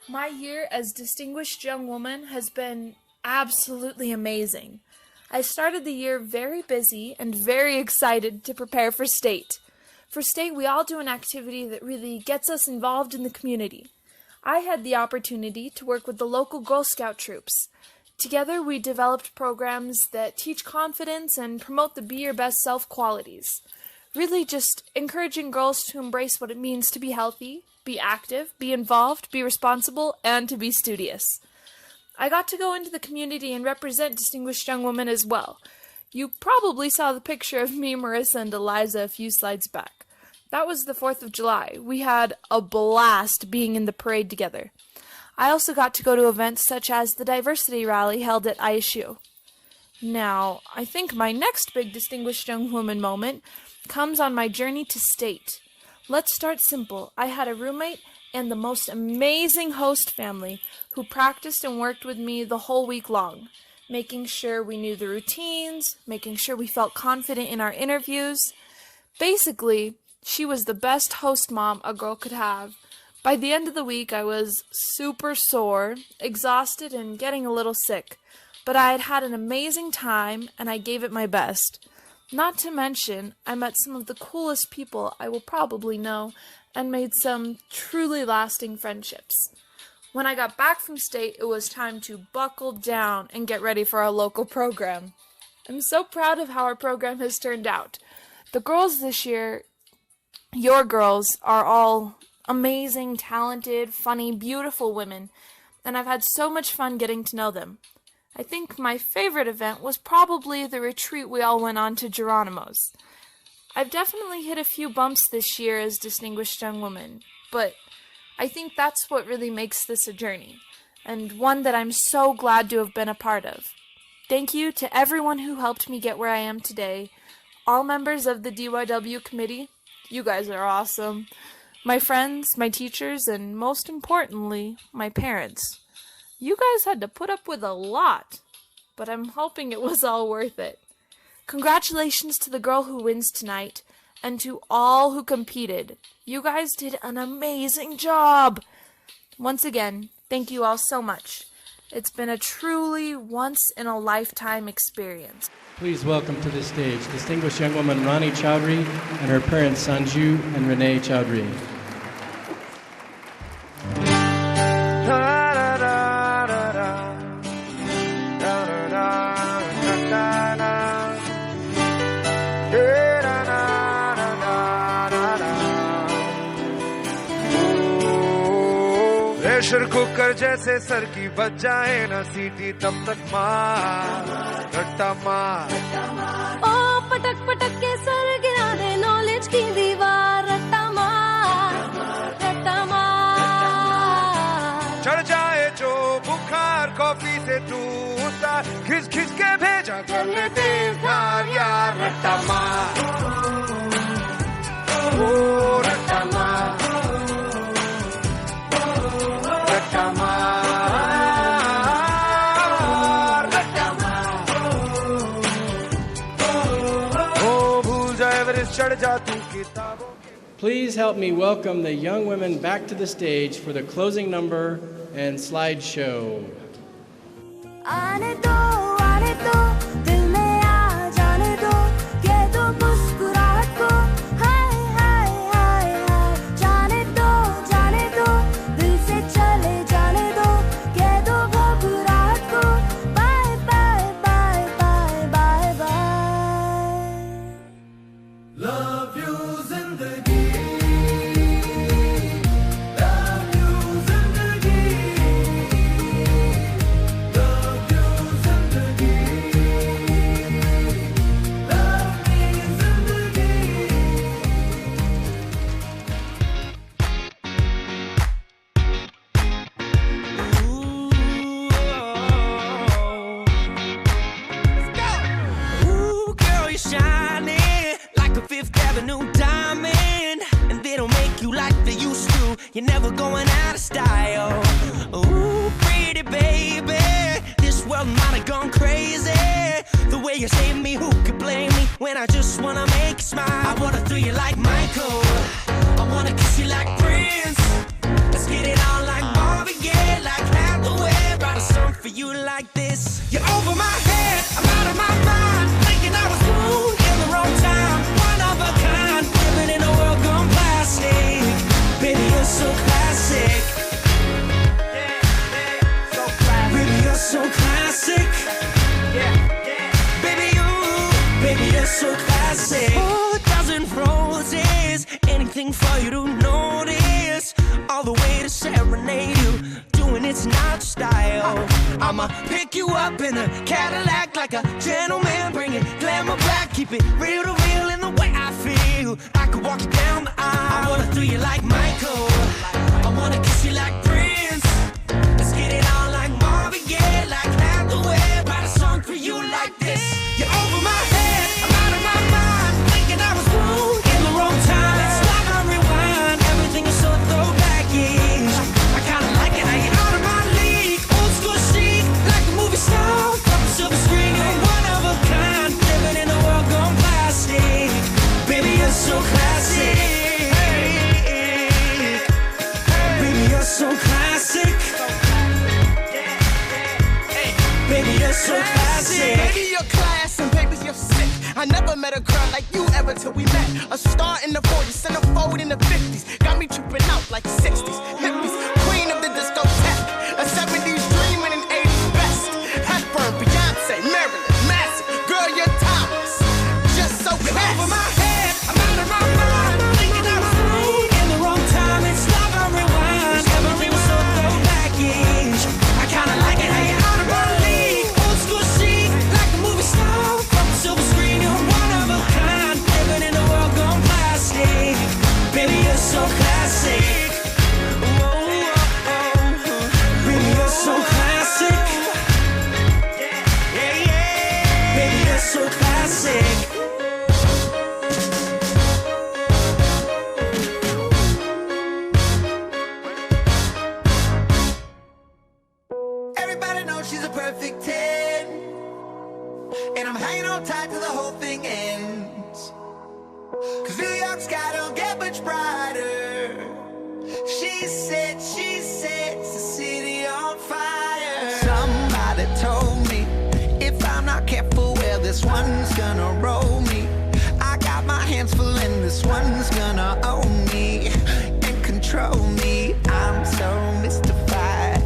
My year as Distinguished Young Woman has been absolutely amazing. I started the year very busy and very excited to prepare for state. For state, we all do an activity that really gets us involved in the community. I had the opportunity to work with the local Girl Scout troops. Together, we developed programs that teach confidence and promote the be your best self qualities. Really just encouraging girls to embrace what it means to be healthy, be active, be involved, be responsible, and to be studious. I got to go into the community and represent Distinguished Young Women as well. You probably saw the picture of me, Marissa, and Eliza a few slides back. That was the 4th of July. We had a blast being in the parade together. I also got to go to events such as the Diversity Rally held at ISU. Now, I think my next big Distinguished Young Woman moment comes on my journey to state. Let's start simple. I had a roommate and the most amazing host family who practiced and worked with me the whole week long, making sure we knew the routines, making sure we felt confident in our interviews. Basically, she was the best host mom a girl could have. By the end of the week, I was super sore, exhausted, and getting a little sick, but I had had an amazing time and I gave it my best. Not to mention, I met some of the coolest people I will probably know and made some truly lasting friendships. When I got back from state, it was time to buckle down and get ready for our local program. I'm so proud of how our program has turned out. The girls this year, your girls, are all amazing, talented, funny, beautiful women, and I've had so much fun getting to know them. I think my favorite event was probably the retreat we all went on to Geronimo's. I've definitely hit a few bumps this year as Distinguished Young Woman, but I think that's what really makes this a journey, and one that I'm so glad to have been a part of. Thank you to everyone who helped me get where I am today, all members of the DYW committee. You guys are awesome. My friends, my teachers, and most importantly, my parents. You guys had to put up with a lot, but I'm hoping it was all worth it. Congratulations to the girl who wins tonight, and to all who competed. You guys did an amazing job! Once again, thank you all so much. It's been a truly once-in-a-lifetime experience. Please welcome to the stage Distinguished Young Woman Rani Chowdhury and her parents Sanju and Renee Chowdhury. Pressure cooker जैसे sir की बच जाए ना सीटी तब तक मार रट्टा मार ओ पटक पटक के सर गिरा दे नॉलेज की दीवार रट्टा मार चढ़ जाए जो बुखार कॉफी से तू उतार खिंच खिंच के भेजा कर ले तेज़ार यार रट्टा मार ओ रट्टा मार Please help me welcome the young women back to the stage for the closing number and slideshow. आने दो दिल में आ जाने दो कह दो मुस्कुराहट को हाय हाय हाय हाय जाने दो दिल से चले जाने दो कह दो घबराहट को bye bye bye bye bye bye Love you जिंदगी You're never going out of style. Ooh, pretty baby, this world might have gone crazy. The way you save me, who could blame me when I just wanna make you smile? I wanna throw you like Michael, I wanna kiss you like Prince. Let's get you're so classic. Oh, a dozen roses, anything for you to notice. All the way to serenade you, doing it's not style. I'ma pick you up in a Cadillac like a gentleman, bring it glamour back, keep it real to real in the way I feel. I could walk you down the aisle. I wanna throw you like Michael, I wanna kiss you like Prince. Let's get it on like Marvin Gaye, like Hathaway. Write a song for you like this. You're over my head, I'm out of my mind, thinking I was wrong in the wrong time. It's like I rewind, everything is so throwback-ish. I kinda like it how you're out of my league, old school chic, like a movie star, up a silver screen. You're one of a kind, living in a world gone plastic. Baby, you're so classic. Baby, you're so classic. Baby, you're so classic. Baby, you're class and baby, you're sick. I never met a girl like you ever till we met. A star in the 40s, centerfold in the 50s. Got me tripping out like 60s. Hippies, queen of the discotheque. A 70s dream and an 80s best. Hepburn, Beyonce, Marilyn, Massive. Girl, you're timeless. Just so classy. Over my head, I'm out of my mind, thinking I was wrong in the wrong time. It's like I rewind, everything was so throwback-ish. I kinda like it how you're out of my league, old school chic, like a movie star, from the silver screen. You're one of a kind, living in a world gone plastic. Baby, you're so classic. Whoa, oh, oh. Baby, you're so classic. Yeah, yeah. Baby, you're so classic. Everybody knows she's a perfect 10, and I'm hanging on tight till the whole thing ends. 'Cause New York's sky don't get much brighter. She sets the city on fire. Somebody told me if I'm not careful, well, this one's gonna roll me. I got my hands full and this one's gonna own me and control me. I'm so mystified.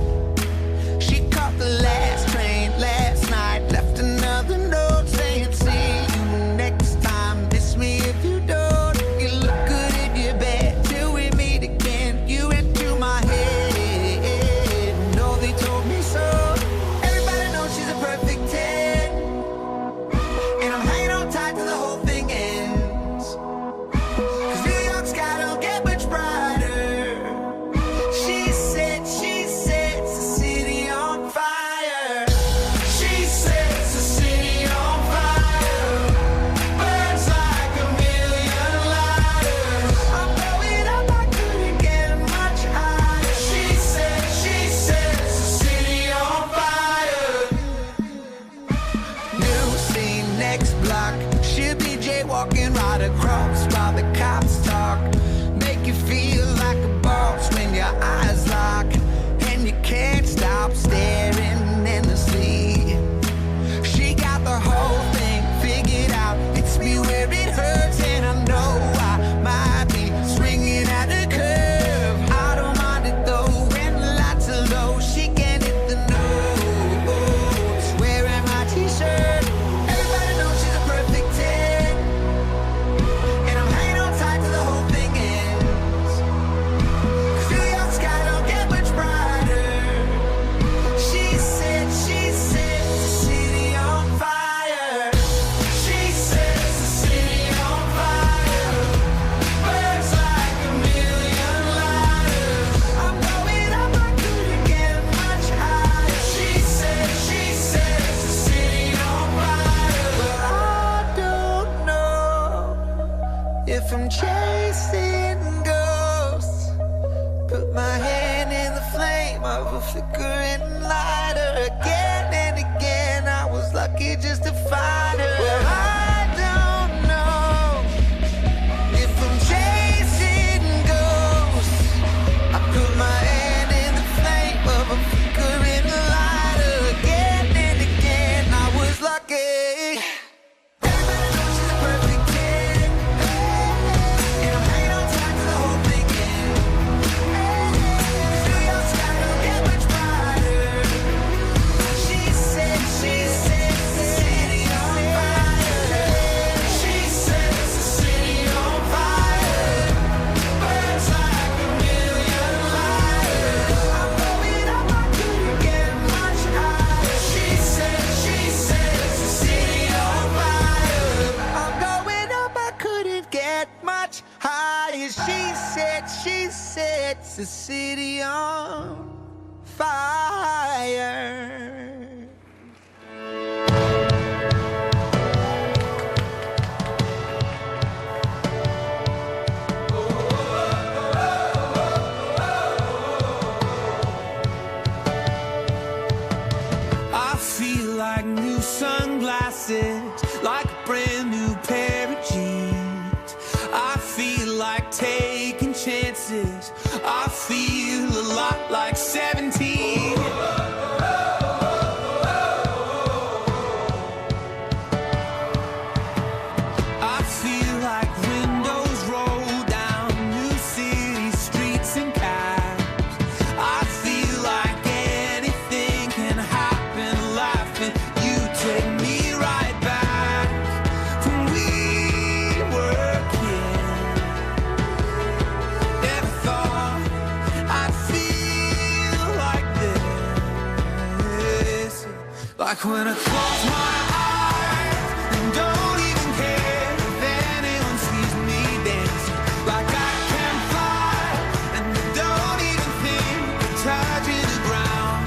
She caught the last train last night, left another note saying, see you next time, miss me if you don't. You look good in your bed till we meet again. You into my head, no, they told me so. Everybody knows she's a perfect 10, and I'm hanging on tight till the whole thing ends. 'Cause New York sky don't get much brighter. She sets the city on fire. She sets the city on fire. Burns like a million lighters. I'm blowing up, I couldn't get much higher. She sets the city on fire. New scene, next block. She'll be jaywalking right across while the cops talk. Make you feel like a boss when your eyes lock, and you can't stop staring endlessly. She got the whole thing figured out. It's me where it hurts, and I know I might be swinging at the curve. I don't mind it though when the lights are low. She can hit the notes, wearing my t-shirt. Everybody knows she's a perfect 10, and I'm hanging on tight till the whole thing ends. 'Cause New York sky don't get much brighter. She sets the city on fire. She sets the city on fire. Burns like a million lighters. I'm blowing up, I couldn't get much higher. She sets the city on fire. But I don't know if I'm chasing ghosts. Put my hand in the flame of a flickering lighter. Again and again, I was lucky just to find her. Well, I don't know if I'm chasing ghosts. I put my hand in the flame of a flickering lighter. Again and again, I was lucky. Everybody knows she's a perfect 10, and I'm hanging on tight till the whole thing ends. New York sky don't get much brighter. She sets the city on the city on fire. I feel like new sunglasses, like a brand new pair of jeans. I feel like taking chances. I feel a lot like 17. I feel like windows roll down new city streets and cabs. I feel like anything can happen, laughing. You take me right back when we were kids. Never thought I'd feel like this. Like when I close my eyes and don't even care if anyone sees me dancing. Like I can fly and don't even think of touching the ground.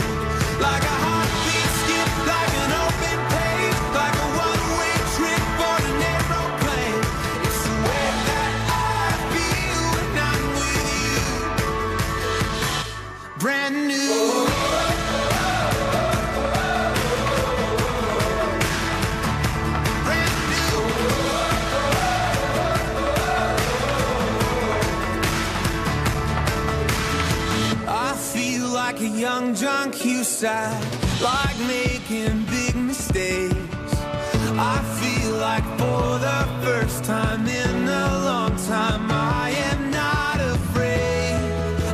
Like a heartbeat skip, like an open page, like a one-way trip on an aeroplane. It's the way that I feel when I'm with you. Brand new. I feel like a young John Cusack, like making big mistakes. I feel like for the first time in a long time I am not afraid.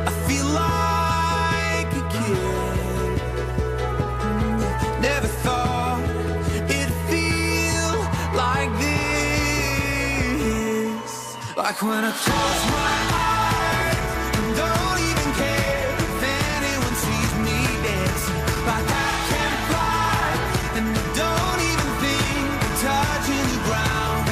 I feel like a kid. Never thought it'd feel like this. Like when I close my eyes and don't even care if anyone sees me dancing. Like I can fly and I don't even think of touching the ground.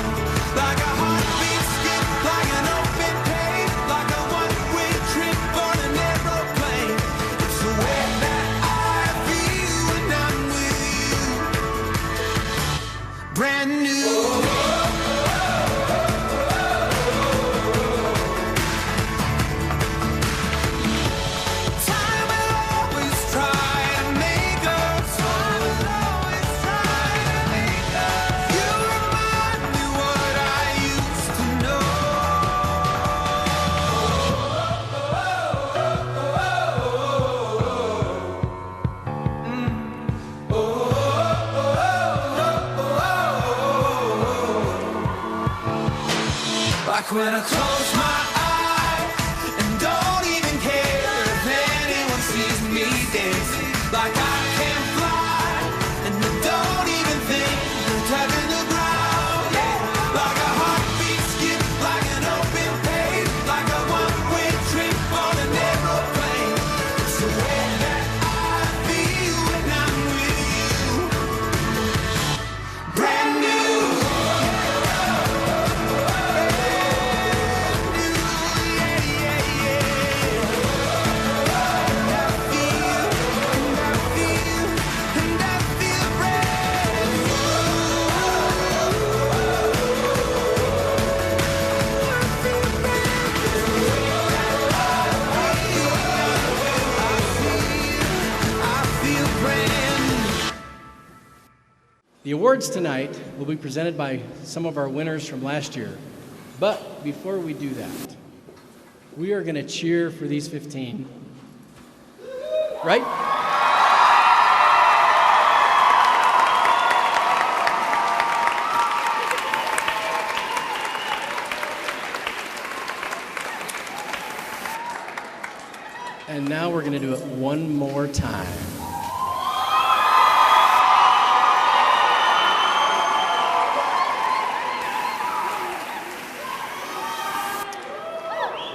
Like a heartbeat skip, like an open page, like a one-way trip on an aeroplane. It's the way that I feel when I'm with you. Brand new. Time will always try to make us. Time will always try to make us. You remind me what I used to know. Like when I close my eyes and don't even care if anyone sees me dancing. Like I can fly and I don't even think of touching the ground. Yeah. Like a heartbeat skip, like an open page, like a one-way trip on an aeroplane. It's the way that I feel when I'm with you. Brand new. The awards tonight will be presented by some of our winners from last year. But before we do that, we are going to cheer for these 15. Right? And now we're going to do it one more time.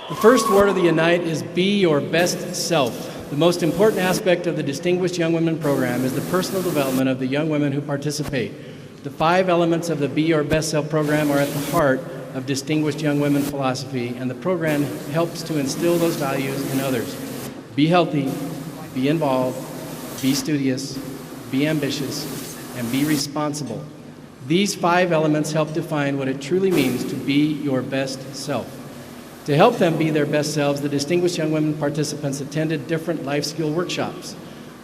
The first word of the night is be your best self. The most important aspect of the Distinguished Young Women program is the personal development of the young women who participate. The 5 elements of the Be Your Best Self program are at the heart of Distinguished Young Women philosophy, and the program helps to instill those values in others. Be healthy, be involved, be studious, be ambitious, and be responsible. These 5 elements help define what it truly means to be your best self. To help them be their best selves, the Distinguished Young Women participants attended different life skill workshops.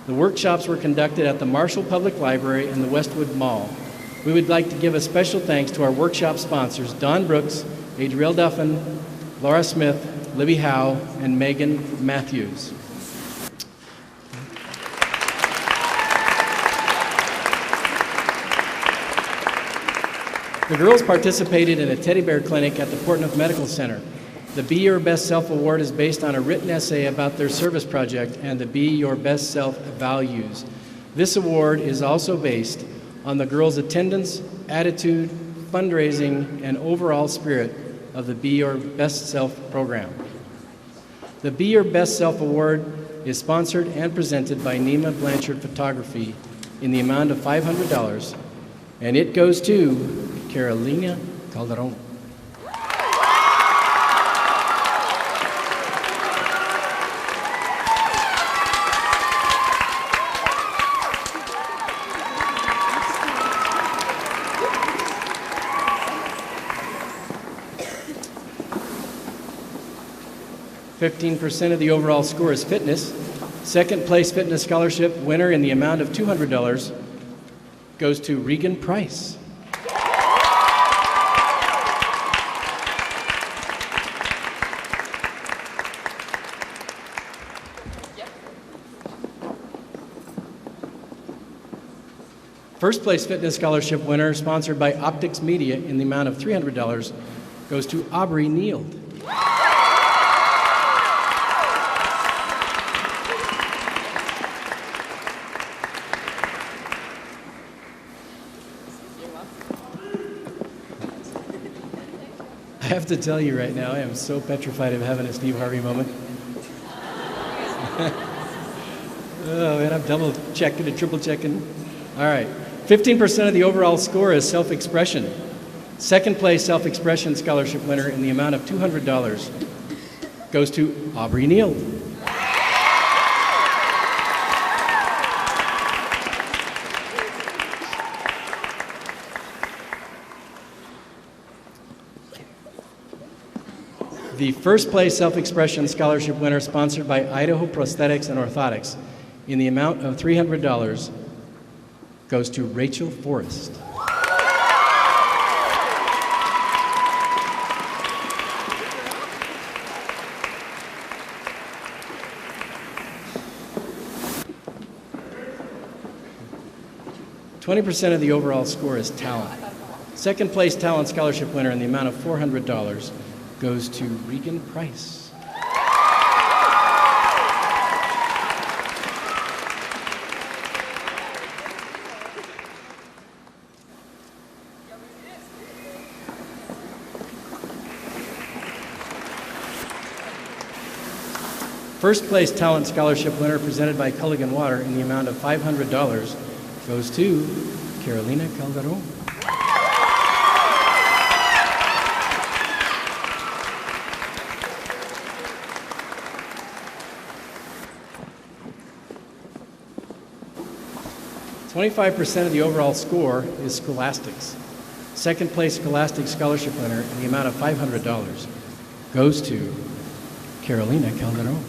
The workshops were conducted at the Marshall Public Library and the Westwood Mall. We would like to give a special thanks to our workshop sponsors, Don Brooks, Adriel Duffin, Laura Smith, Libby Howe, and Megan Matthews. The girls participated in a teddy bear clinic at the Portneuf Medical Center. The Be Your Best Self Award is based on a written essay about their service project and the Be Your Best Self values. This award is also based on the girls' attendance, attitude, fundraising, and overall spirit of the Be Your Best Self program. The Be Your Best Self Award is sponsored and presented by Nima Blanchard Photography in the amount of $500, and it goes to Carolina Calderon. $15% of the overall score is fitness. Second place fitness scholarship winner in the amount of $200 goes to Regan Price. First place fitness scholarship winner, sponsored by Optics Media in the amount of $300, goes to Aubrey Neild. I have to tell you right now, I am so petrified of having a Steve Harvey moment. Oh man, I'm double checking and triple checking. All right, 15% of the overall score is self-expression. Second place self-expression scholarship winner in the amount of $200 goes to Aubrey Neild. The first place self-expression scholarship winner, sponsored by Idaho Prosthetics and Orthotics in the amount of $300, goes to Rachel Forrest. $20% of the overall score is talent. Second place talent scholarship winner in the amount of $400 goes to Regan Price. First place talent scholarship winner, presented by Culligan Water in the amount of $500, goes to Carolina Calderon. $25% of the overall score is scholastics. Second place scholastic scholarship winner in the amount of $500 goes to Carolina Calderon.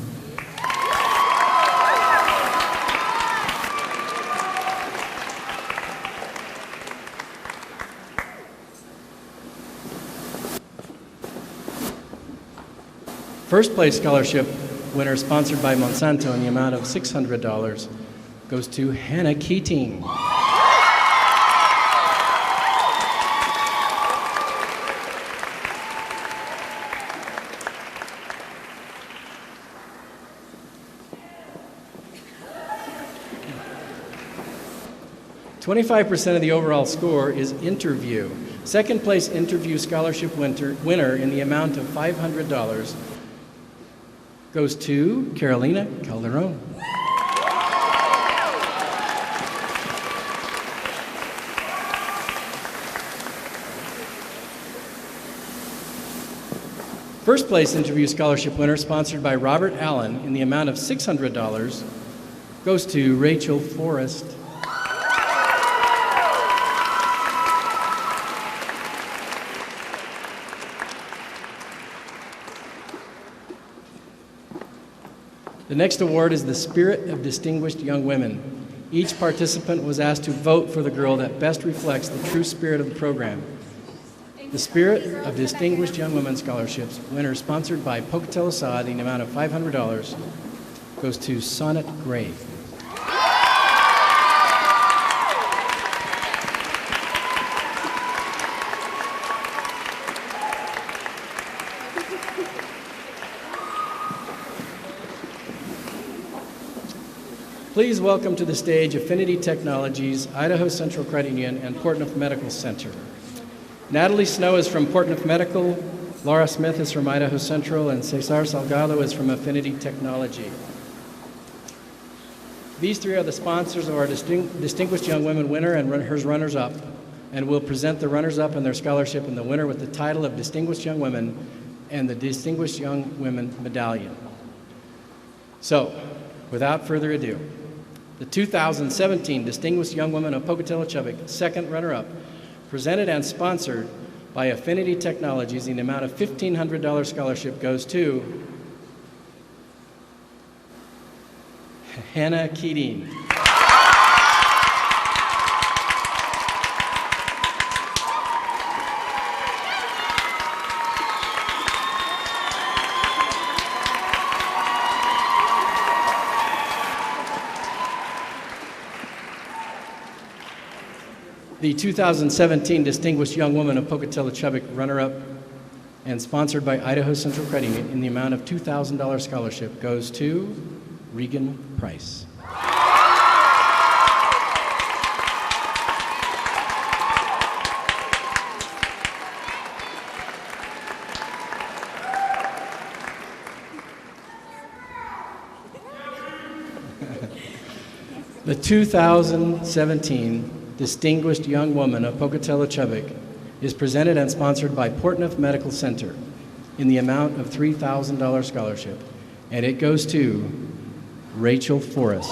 First place scholarship winner, sponsored by Monsanto in the amount of $600, goes to Hannah Keating. $25% of the overall score is interview. Second place interview scholarship winner in the amount of $500 goes to Carolina Calderon. first place interview scholarship winner, sponsored by Robert Allen, in the amount of $600, goes to Rachel Forrest. The next award is the Spirit of Distinguished Young Women. Each participant was asked to vote for the girl that best reflects the true spirit of the program. The Spirit of Distinguished Young Women Scholarships winner, sponsored by Pocatello-Chubbuck, in the amount of $500, goes to Sonnet Gray. Please welcome to the stage Affinity Technologies, Idaho Central Credit Union, and Portneuf Medical Center. Natalie Snow is from Portneuf Medical, Laura Smith is from Idaho Central, and Cesar Salgado is from Affinity Technology. These three are the sponsors of our Distinguished Young Women winner and her runners-up, and will present the runners-up and their scholarship and the winner with the title of Distinguished Young Women and the Distinguished Young Women Medallion. So, without further ado, the 2017 Distinguished Young Woman of Pocatello-Chubbuck, second runner-up, presented and sponsored by Affinity Technologies in the amount of $1,500 scholarship, goes to Hannah Keating. The 2017 Distinguished Young Woman of Pocatello-Chubbuck runner-up and sponsored by Idaho Central Credit Union in the amount of $2,000 scholarship goes to Regan Price. The 2017 Distinguished Young Woman of Pocatello-Chubbuck is presented and sponsored by Portneuf Medical Center in the amount of $3,000 scholarship, and it goes to Rachel Forrest.